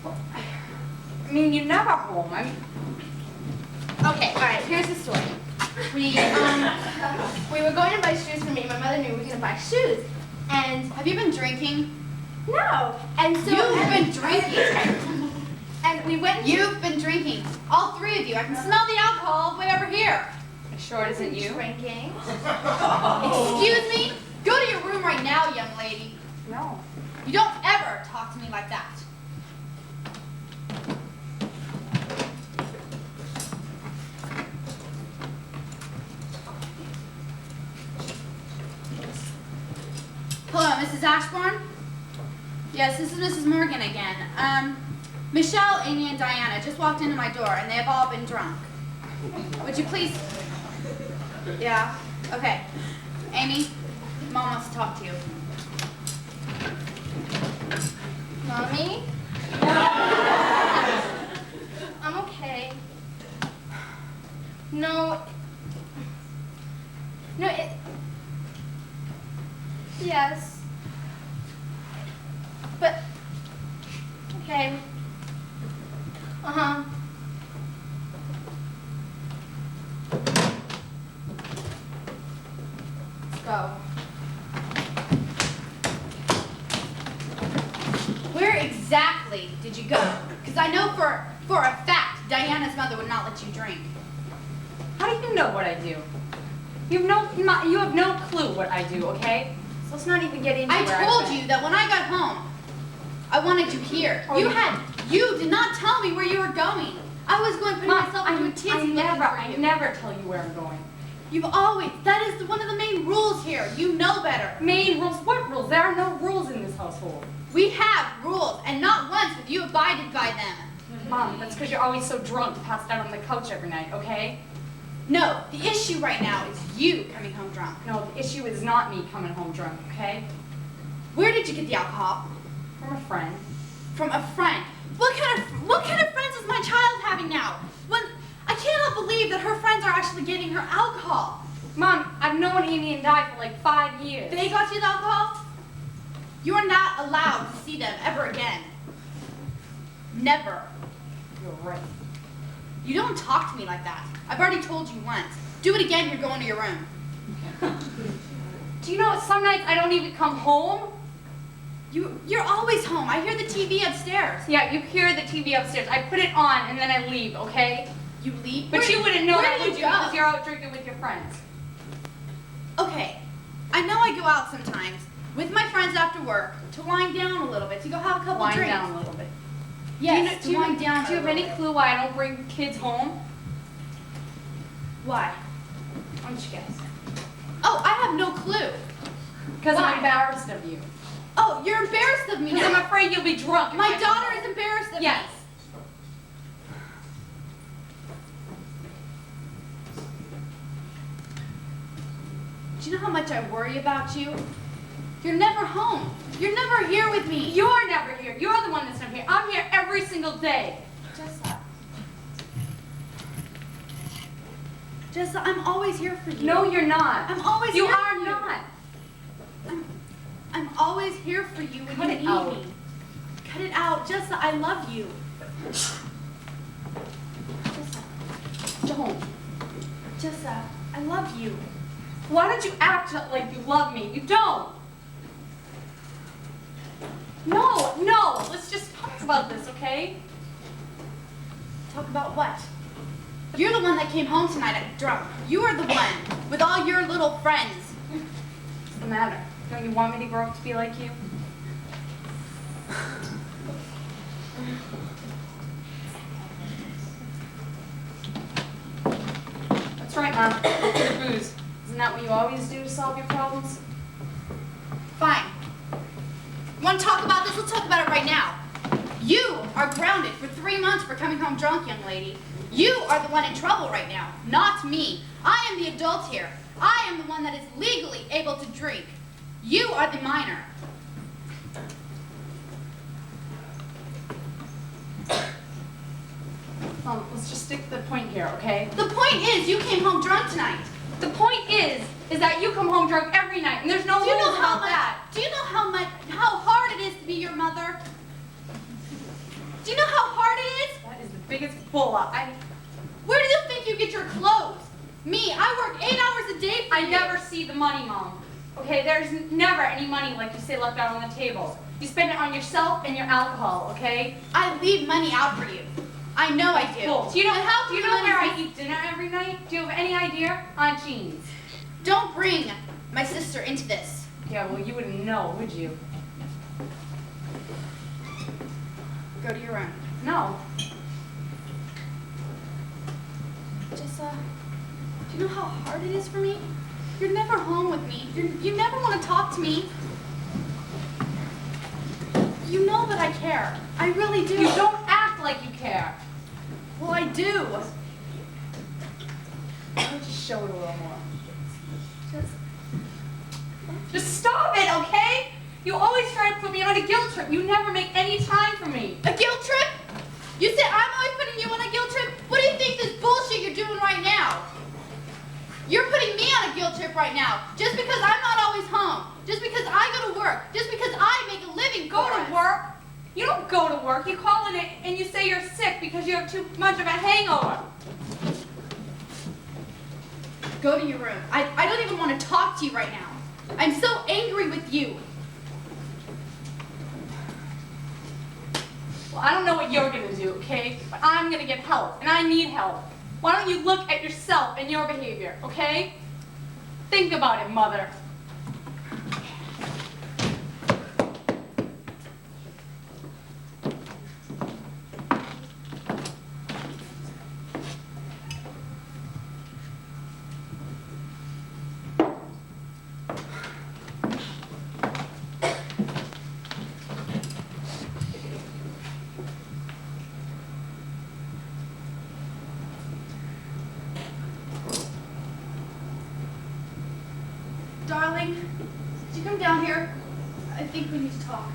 I mean, you're never home. Okay, alright, here's the story. We were going to buy shoes for me. My mother knew we were going to buy shoes. And Have you been drinking? no. And so You've been drinking. And we went. You've been drinking. All three of you. I can smell the alcohol all the way over here. Sure it isn't you? Drinking. Excuse me? Go to your room right now, young lady. No. You don't ever talk to me like that. Hello, Mrs. Ashbourne? Yes, this is Mrs. Morgan again. Michelle, Amy, and Diana just walked into my door, and they have all been drunk. Would you please... Yeah? Okay. Amy, Mom wants to talk to you. Mommy? I'm okay. No. No, it. Yes. But. Okay. Uh-huh. Let's go. Where exactly did you go? Because I know for a fact Diana's mother would not let you drink. How do you know what I do? You have no clue what I do, okay? So let's not even get into I where told I've been. you that when I got home, I wanted you here. Oh, You did not tell me where you were going. I was going to put myself into a tizzy looking for I you. never tell you where I'm going. You've always, that is one of the main rules here. You know better. Main rules? What rules? There are no rules in this household. We have rules, and not once have you abided by them. Mom, that's because you're always so drunk, passed out on the couch every night, okay? No, the issue right now is you coming home drunk. No, the issue is not me coming home drunk, okay? Where did you get the alcohol? From a friend. From a friend. What kind of friends is my child having now? I cannot believe that her friends are actually getting her alcohol. Mom, I've known Amy and Di for like 5 years. They got you the alcohol? You are not allowed to see them ever again. Never. You're right. You don't talk to me like that. I've already told you once. Do it again, you're going to your room. Do you know some nights I don't even come home? You're always home. I hear the TV upstairs. Yeah, you hear the TV upstairs. I put it on and then I leave, okay? You leave? But you wouldn't know that, where do would you you? go? Because you're out drinking with your friends. Okay, I know I go out sometimes with my friends after work to wind down a little bit, to go have a couple Wind drinks. down a little bit. Yes, do you to wind down. Do you have any clue why I don't bring kids home? Why? Why don't you guess? Oh, I have no clue. Because Why? I'm embarrassed of you. Oh, you're embarrassed of me. Because I'm afraid you'll be drunk. My daughter is embarrassed of Yes. me. Do you know how much I worry about you? You're never home. You're never here with me. You're never here. You're the one that's never here. I'm here every single day. Jessa, I'm always here for you. No, you're not. I'm always You here are for you. not. I'm always here for you when Cut you it need out. me. Cut it out. Jessa, I love you. Don't. Jessa, I love you. Why don't you act like you love me? You don't. No. Let's just talk about this, okay? Talk about what? You're the one that came home tonight drunk. You are the one with all your little friends. What's the matter? Don't you want me to grow up to be like you? That's right, Mom. Your booze. Isn't that what you always do to solve your problems? Fine. Want to talk about this? Let's talk about it right now. You are grounded for 3 months for coming home drunk, young lady. You are the one in trouble right now, not me. I am the adult here. I am the one that is legally able to drink. You are the minor. Let's just stick to the point here, okay? The point is, you came home drunk tonight. The point is that you come home drunk every night, and there's no Do you know rules how about much? that. Do you know how hard it is to be your mother? Do you know how hard it is? That is the biggest bull up. Where do you think you get your clothes? Me, I work 8 hours a day for I you. never see the money, Mom. Okay, there's never any money like you say left out on the table. You spend it on yourself and your alcohol, okay? I leave money out for you. I know I do. Cool. Do you know But how do you can know money where I be- eat dinner every night? Do you have any idea? On jeans. Don't bring my sister into this. Yeah, well, you wouldn't know, would you? Go to your room. No. Jessa, do you know how hard it is for me? You're never home with me. You never want to talk to me. You know that I care. I really do. You don't act like you care. Well, I do. Why don't you show it a little more? Just Just stop it, okay? You always try to put me on a guilt trip. You never make any time for me. a guilt trip? You say I'm always putting you on a guilt trip? What do you think this bullshit you're doing right now? You're putting me on a guilt trip right now. Just because I'm not always home. Just because I go to work. Just because I make a living Go for us. to work? You don't go to work. You call in and you say you're sick because you have too much of a hangover. Go to your room. I don't even want to talk to you right now. I'm so angry with you. Well, I don't know what you're gonna do, okay? But I'm gonna get help, and I need help. Why don't you look at yourself and your behavior, okay? Think about it, Mother. Darling, did you come down here? I think we need to talk.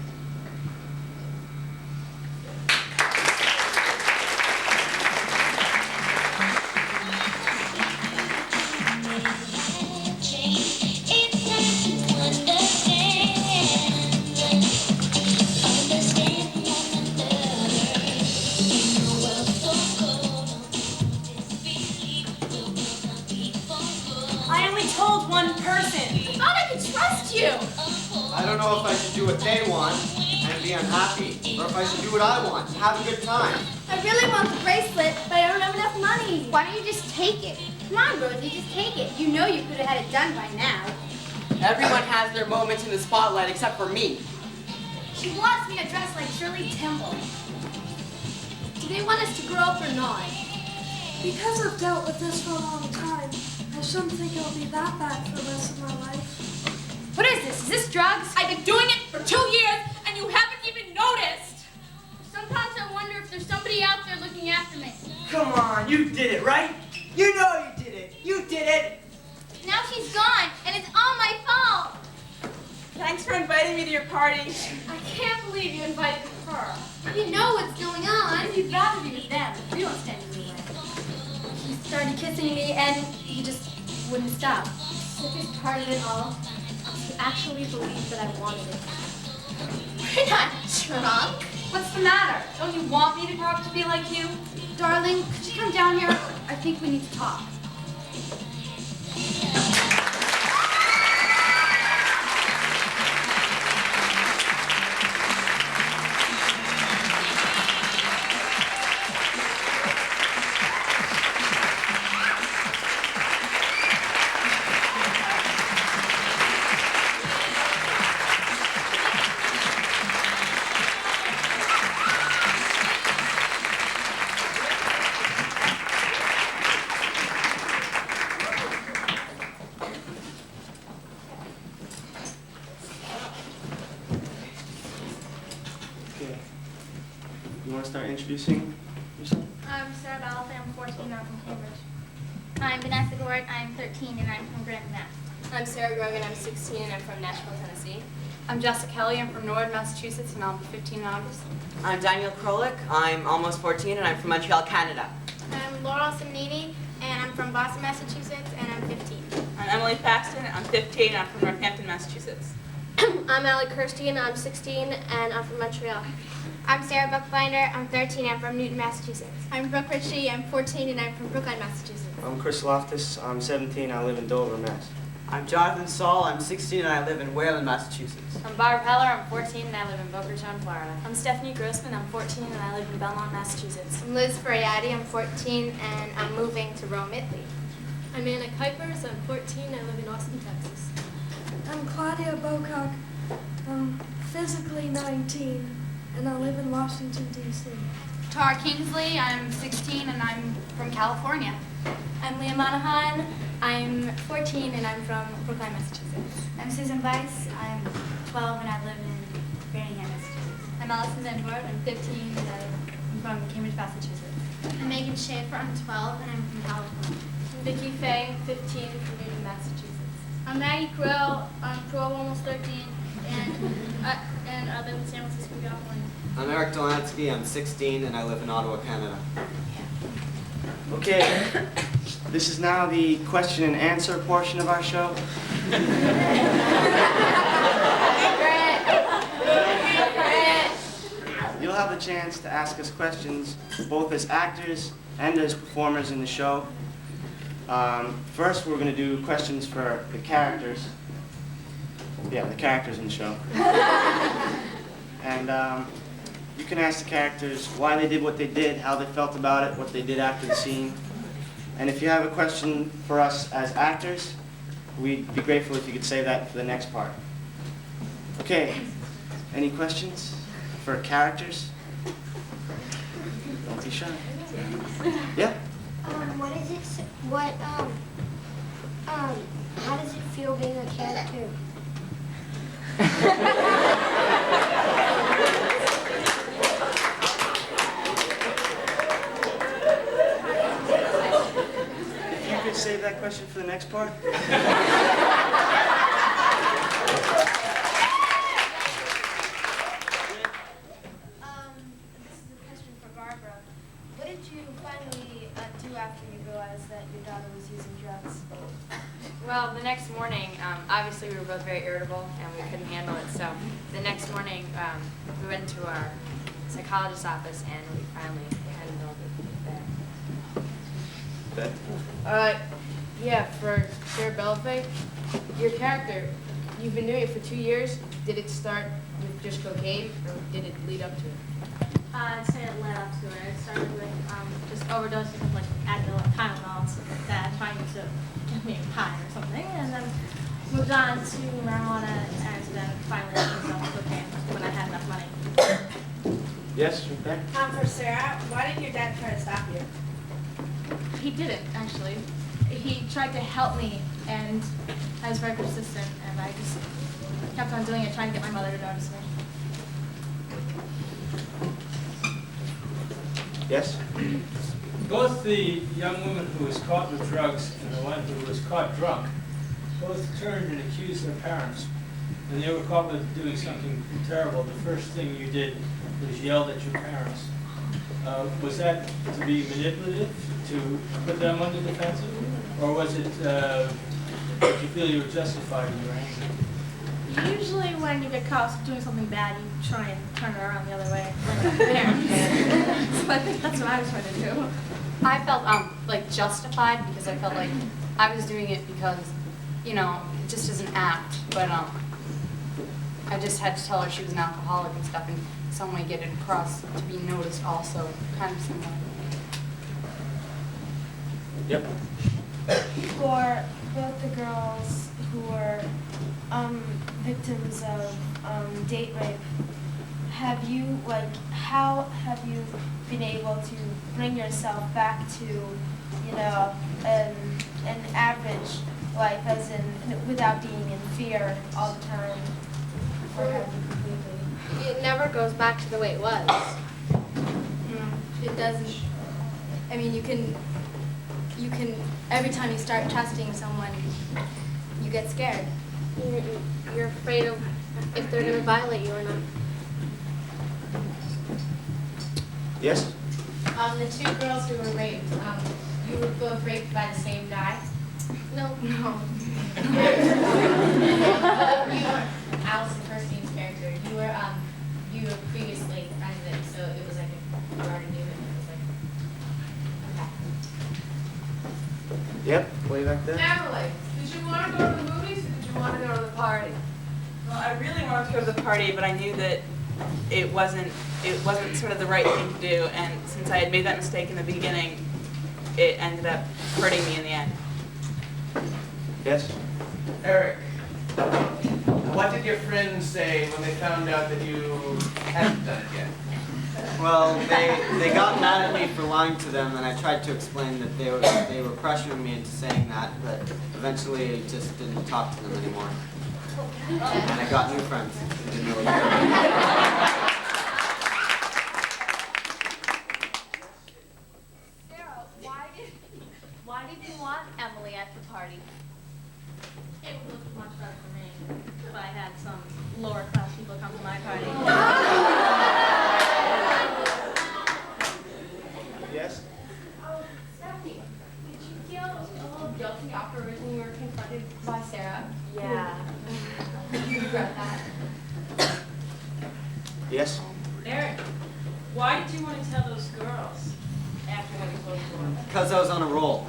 I only told one person. I thought I could trust you. I don't know if I should do what they want and be unhappy, or if I should do what I want, have a good time. I really want the bracelet, but I don't have enough money. Why don't you just take it? Come on, Rosie, just take it. You know you could have had it done by now. Everyone has their moments in the spotlight except for me. She wants me to dress like Shirley Temple. Do they want us to grow up or not? Because I've dealt with this for a long time, I shouldn't think it'll be that bad for the rest of my life. What is this? Is this drugs? I've been doing it for 2 years, and you haven't even noticed. Sometimes I wonder if there's somebody out there looking after me. Come on, you did it, right? You know you did it. You did it. Now she's gone, and it's all my fault. Thanks for inviting me to your party. I can't believe you invited her. You know what's going on. You'd rather be with them. We don't stand in the way. He started kissing me, and he just wouldn't stop. Sickest part of it all, he actually believed that I wanted it. We're not drunk. What's the matter? Don't you want me to grow up to be like you? Darling, could you come down here? I think we need to talk. You want to start introducing yourself? I'm Sarah Balfe, I'm 14, I'm from Cambridge. I'm Vanessa Gord, I'm 13, and I'm from Grand Mass. I'm Sarah Grogan, I'm 16, and I'm from Nashville, Tennessee. I'm Jessica Kelly. I'm from Norwood, Massachusetts, and I'll be 15 in August. I'm Daniel Krolik. I'm almost 14 and I'm from Montreal, Canada. I'm Laurel Simnini, and I'm from Boston, Massachusetts, and I'm 15. I'm Emily Paxton. I'm 15 and I'm from Northampton, Massachusetts. I'm Allie Kirstein, I'm 16, and I'm from Montreal. I'm Sarah Buckbinder, I'm 13, I'm from Newton, Massachusetts. I'm Brooke Ritchie, I'm 14, and I'm from Brookline, Massachusetts. I'm Chris Loftus. I'm 17. I live in Dover, Mass. I'm Jonathan Saul, I'm 16 and I live in Wayland, Massachusetts. I'm Barb Heller, I'm 14 and I live in Boca Raton, Florida. I'm Stephanie Grossman, I'm 14 and I live in Belmont, Massachusetts. I'm Liz Fariati, I'm 14, and I'm moving to Rome, Italy. I'm Anna Kuipers, I'm 14, I live in Austin, Texas. I'm Claudia Bocock. I'm physically 19, and I live in Washington, D.C. Tara Kingsley, I'm 16 and I'm from California. I'm Leah Monahan, I'm 14, and I'm from Brookline, Massachusetts. I'm Susan Weiss, I'm 12 and I live in Framingham, Massachusetts. I'm Allison Zandvoort, I'm 15, and I'm from Cambridge, Massachusetts. I'm Megan Schaefer, I'm 12, and I'm from California. I'm Vicki Fay, 15, from Newton, Massachusetts. I'm Maggie Krill, I'm 12, almost 13, and I live in San Francisco, California. I'm Eric Delansky, I'm 16 and I live in Ottawa, Canada. Okay, this is now the question and answer portion of our show. You'll have the chance to ask us questions both as actors and as performers in the show. First, we're going to do questions for the characters. Yeah, the characters in the show. And you can ask the characters why they did what they did, how they felt about it, what they did after the scene. And if you have a question for us as actors, we'd be grateful if you could save that for the next part. Okay, any questions for characters? Don't be shy. Yeah? What is it, how does it feel being a character? If you could save that question for the next part. This is a question for Barbara. What did you finally do after you realized that your daughter was using drugs? Well, the next morning, obviously we were both very irritable and we couldn't handle it. So the next morning, we went to our psychologist's office and we finally handled it there. Yeah, for Sarah Belfe, your character, you've been doing it for 2 years. Did it start with just cocaine, or did it lead up to it? I'd say it led up to it. It started with just overdosing of like Advil and Tylenol and stuff like that, trying to get me high or something, and then moved on to marijuana, and then finally moved on to cocaine when I had enough money. Yes, okay. For Sarah, why did your dad try to stop you? He didn't, actually. He tried to help me, and I was very persistent, and I just kept on doing it, trying to get my mother to notice me. Yes? Both the young woman who was caught with drugs and the one who was caught drunk both turned and accused their parents. When they were caught with doing something terrible, the first thing you did was yelled at your parents. Was that to be manipulative, to put them on the defensive? Or was it that you feel you were justified in your anger? Usually when you get caught doing something bad, you try and turn it around the other way. So I think that's what I was trying to do. I felt like justified because I felt like I was doing it because, you know, just as an act. But I just had to tell her she was an alcoholic and stuff, and some way get it across to be noticed also, kind of similar. Yep. For both the girls who were victims of date rape, have you, how have you been able to bring yourself back to, you know, an average life, as in without being in fear all the time? Or have you completely? It never goes back to the way it was. It doesn't. I mean, you can, every time you start trusting someone, you get scared. You're afraid of if they're going to violate you or not. Yes? The two girls who were raped, you were both raped by the same guy? No. No. You were Allison Kirstein's character. You were previously friends with him, so it was like you already knew him. It was like, okay. Yep, way back there. Emily, did you want to go to the movies or did you want to go to the party? Well, I really wanted to go to the party, but I knew that it wasn't sort of the right thing to do, and since I had made that mistake in the beginning, it ended up hurting me in the end. Yes? Eric, what did your friends say when they found out that you hadn't done it yet? Well, they got mad at me for lying to them, and I tried to explain that they were pressuring me into saying that, but eventually I just didn't talk to them anymore. And I got new friends who didn't know what Sarah, why did you want Emily at the party? It would look much better for me if I had some lower class people come to my party. Yes? Stephanie, did you feel a little guilty afterwards when you were confronted by Sarah? Yeah. Did you regret that? Yes? Eric, why did you want to tell those girls after what you told them? Because I was on a roll.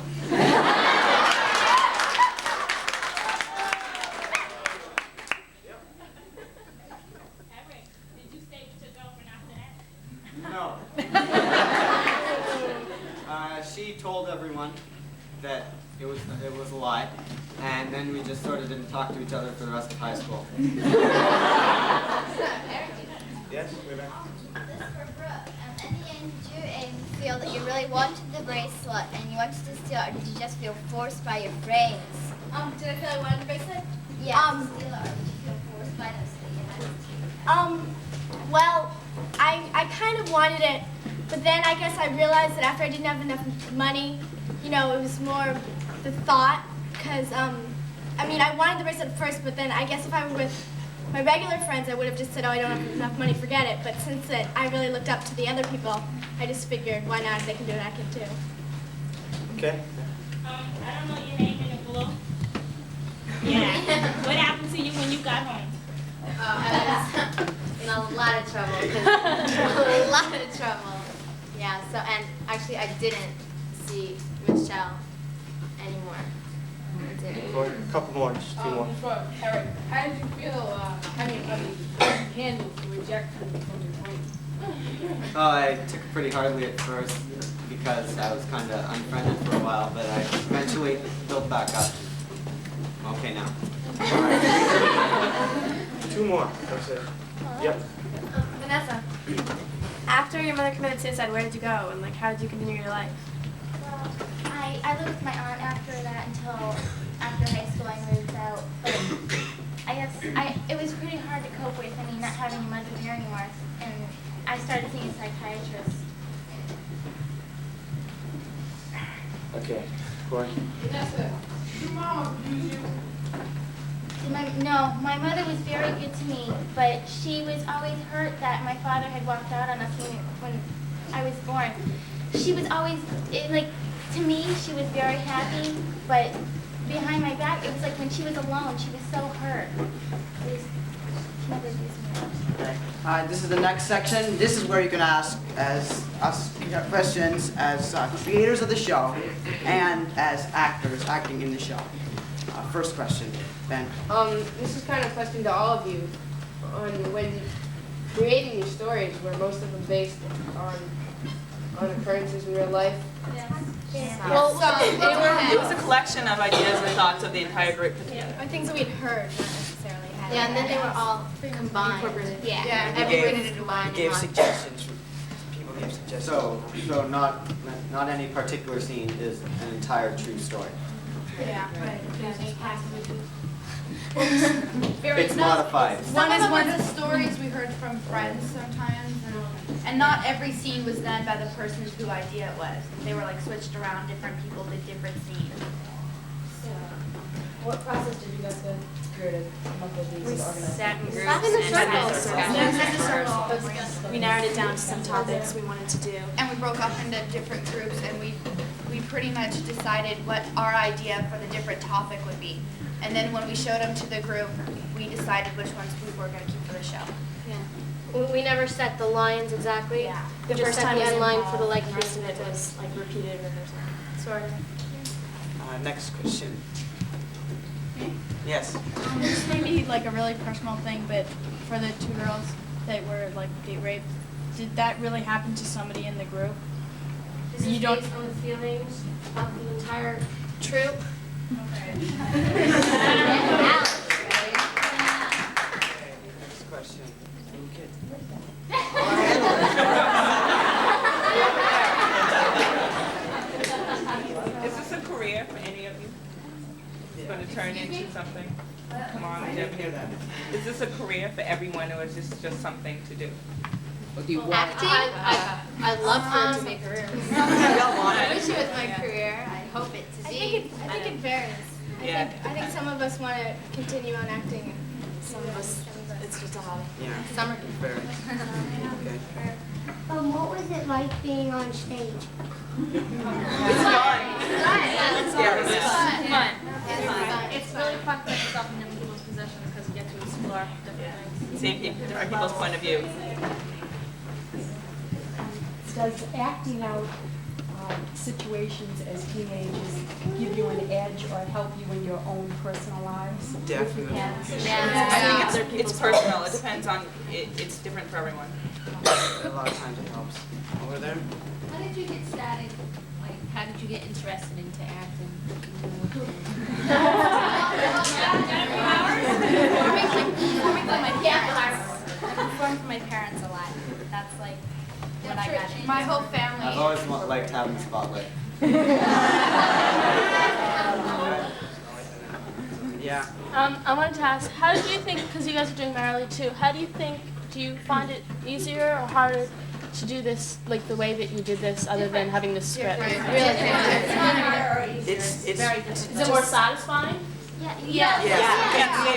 Eric, did you stay with your girlfriend after that? No. She told everyone that it was a lie, and then we just sort of didn't talk to each other for the rest of high school. Yes? Way back. This for Brooke. At the end, did you feel that you really wanted the bracelet and you wanted to steal it, or did you just feel forced by your friends? Did I feel I wanted the bracelet? Yeah, to steal it, or did you feel forced by them so that you had to? Well, I kind of wanted it, but then I guess I realized that after I didn't have enough money, you know, it was more the thought, because, I mean, I wanted the bracelet at first, but then I guess if I were with my regular friends, I would have just said, oh, I don't have enough money, forget it. But since I really looked up to the other people, I just figured, why not? If they can do it, I can too. Okay. I don't know your name in the blue. Yeah. What happened to you when you got home? I was in a lot of trouble. A lot of trouble. Yeah, so, and actually I didn't see Michelle anymore. Or a couple more, just two more. Before, Eric, how did you feel having handled the rejection from your friends? I took it pretty hardly at first because I was kind of unfriended for a while, but I eventually built back up. I'm okay now. Two more, that's it. Yep. Vanessa, after your mother committed suicide, where did you go, and like how did you continue your life? Well, I lived with my aunt after that until after high school I moved out. But I guess it was pretty hard to cope with, I mean, not having a mother here anymore. And I started seeing a psychiatrist. Okay, Corey. Vanessa, your mom abused you? No, my mother was very good to me, but she was always hurt that my father had walked out on us when I was born. She was always, to me, she was very happy, but behind my back, it was like when she was alone, she was so hurt. She never abused me. Okay. This is the next section. This is where you can ask questions as creators of the show and as actors acting in the show. First question, Ben. This is kind of a question to all of you on when creating your stories, were most of them based on occurrences in real life? Well, it was a collection of ideas and thoughts of the entire group put together. Or things that we'd heard, not necessarily had. Yeah, and then they were all combined. Yeah, We everyone gave- in a combined. gave suggestions. People gave suggestions. So not any particular scene is an entire true story. Yeah, right. It's modified. One is one of the stories we heard from friends sometimes, and not every scene was done by the person whose idea it was. They were like switched around, different people did different scenes. What process did you guys go through to come up with these? We organized? sat in groups Sat in a and circle. had discussions. We narrowed it down to some topics we wanted to do. And we broke up into different groups, and we pretty much decided what our idea for the different topic would be. And then when we showed them to the group, we decided which ones we were going to keep for the show. Yeah. We never set the lines exactly. Yeah. The Just first set time the we end line for the like and piece, and it was like repeated rehearsal. Sort of. Next question. Yes. This may be like a really personal thing, but for the two girls that were like date raped, did that really happen to somebody in the group? This is based on the feelings of the entire troop. Next question. Is this a career for any of you? It's going to turn into something? Come on, Jim. Is this a career for everyone, or is this just something to do? What do you want? Acting? I'd love for it to be a career. I wish it was my career. I hope it to be. I think it varies. Yeah. I think some of us want to continue on acting, and some of us, it's just a hobby. Yeah. Summer. Very. Okay. What was it like being on stage? It's fun. It's fun. It's really fun to put yourself in other people's positions because you get to explore different things. Seeing different people's point of view. Does acting out situations as teenagers give you an edge or help you in your own personal lives? Definitely. I think it's personal. It depends on, it's different for everyone. A lot of times it helps. Over there? How did you get started? Like, how did you get interested into acting? I performed for my parents a lot. That's like what I got into. My whole family. I've always liked having the spotlight. Yeah. I wanted to ask, how did you think, because you guys are doing Merrily too, how do you find it easier or harder to do this, like the way that you did this, other than having the script? It's Is it more satisfying? Yeah.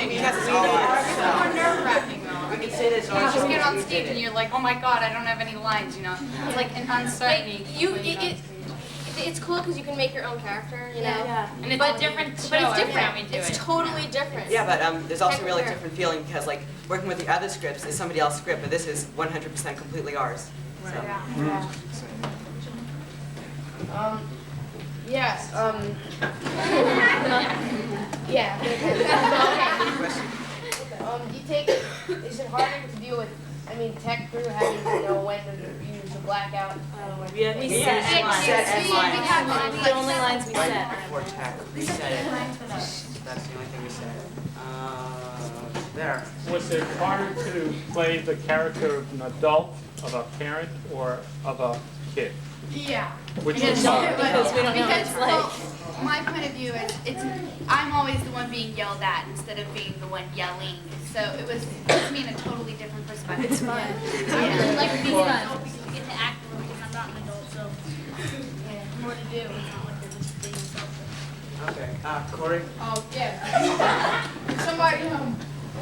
Because it's all It's more nerve-wracking though. I can say this. You just get on stage and you're like, oh my god, I don't have any lines, you know? It's like an uncertainty. It's cool because you can make your own character, you know. Yeah. And it's a different show But it's every different. time we do It's it. totally different. Yeah, but there's also a really Heck, different feeling because like working with the other scripts is somebody else's script, but this is 100% completely ours. So. Yes. Yeah. Okay. Do you take? Is it harder to deal with? I mean, tech crew having to know when to use the blackout. We set lines. The only lines we Right set. before tech, we set it. That's the only thing we said. There. Was it harder to play the character of an adult, of a parent, or of a kid? Yeah. Which Because is harder? because well, my point of view is I'm always the one being yelled at instead of being the one yelling. So it puts me in a totally different perspective. It's fun. Yeah. I really like being an Yeah. adult because you get to act a little because I'm not an adult, so more to do. It's not like they're just being selfish. Okay. Corey? Oh yeah. Somebody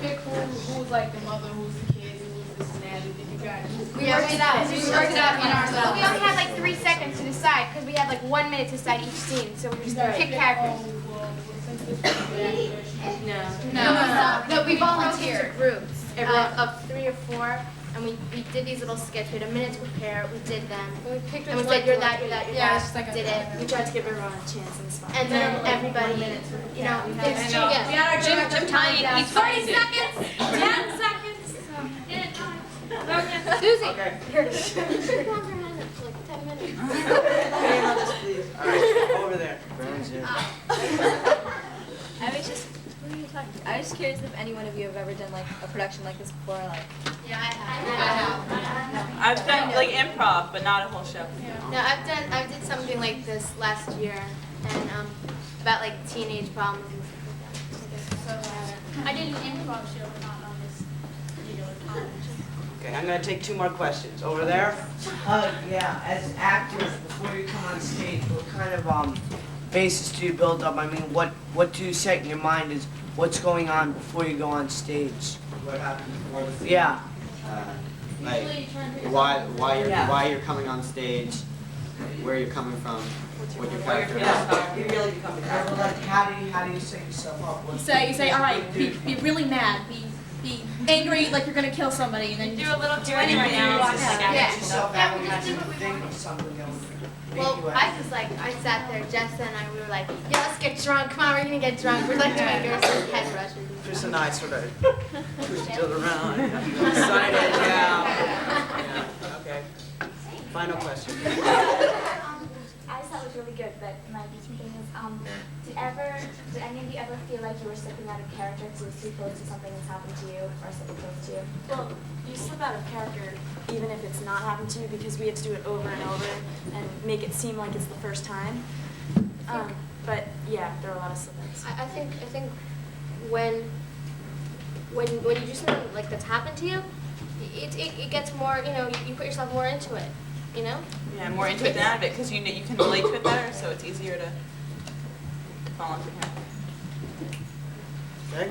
pick who's like the mother, who's the kid, who's this and that. Did you guys? We worked it out. We worked it out in ourselves. We only had like 3 seconds to decide because we had like 1 minute to decide each scene. So we just pick characters. No, we volunteered. Groups of 3 or 4, and we did these little sketches. We had a minute to prepare. We did them. And we said, you're that, you're that, you're that. Did it. We tried to give everyone a chance on the spot. And then everybody, you know, we there's had- two. we had our Jim time time. each 30 seconds. 10 seconds. Susie. Okay. Here. Calm your hand up for like 10 minutes. All right, over there. Burns in. I was just curious if any one of you have ever done like a production like this before, like. Yeah, I have. I've done like improv, but not a whole show. No, I did something like this last year, and about like teenage problems and stuff like that. I did an improv show, but not on this regular college. Okay, I'm gonna take 2 more questions. Over there? Yeah, as actors, before you come on stage, what kind of basis do you build up? I mean, what do you set in your mind is what's going on before you go on stage? What happened before the scene? Yeah. Like why you're coming on stage, where you're coming from, what your character is. You really become the character. Like, how do you set yourself up? You say, all right, be really mad, be angry like you're gonna kill somebody, and then Do a little do anything right now. you want. Yeah. yourself out and have to think of something that would make Well, you I sat there, Jessa and we were like, yeah, let's get drunk. Come on, we're gonna get drunk. We're like doing girls and head rushes. Chris and I sort of pushed each other around. Decided, yeah. Okay. Final question. I just thought it was really good, but my thing is, did any of you ever feel like you were stepping out of character to too close to something that's happened to you or something close to you? Well, you slip out of character even if it's not happened to you because we have to do it over and over and make it seem like it's the first time. But yeah, there are a lot of slip-ups. I think when you do something like that's happened to you, it gets more, you put yourself more into it, Yeah, more into it than out of it because you can relate to it better, so it's easier to fall into him. Okay.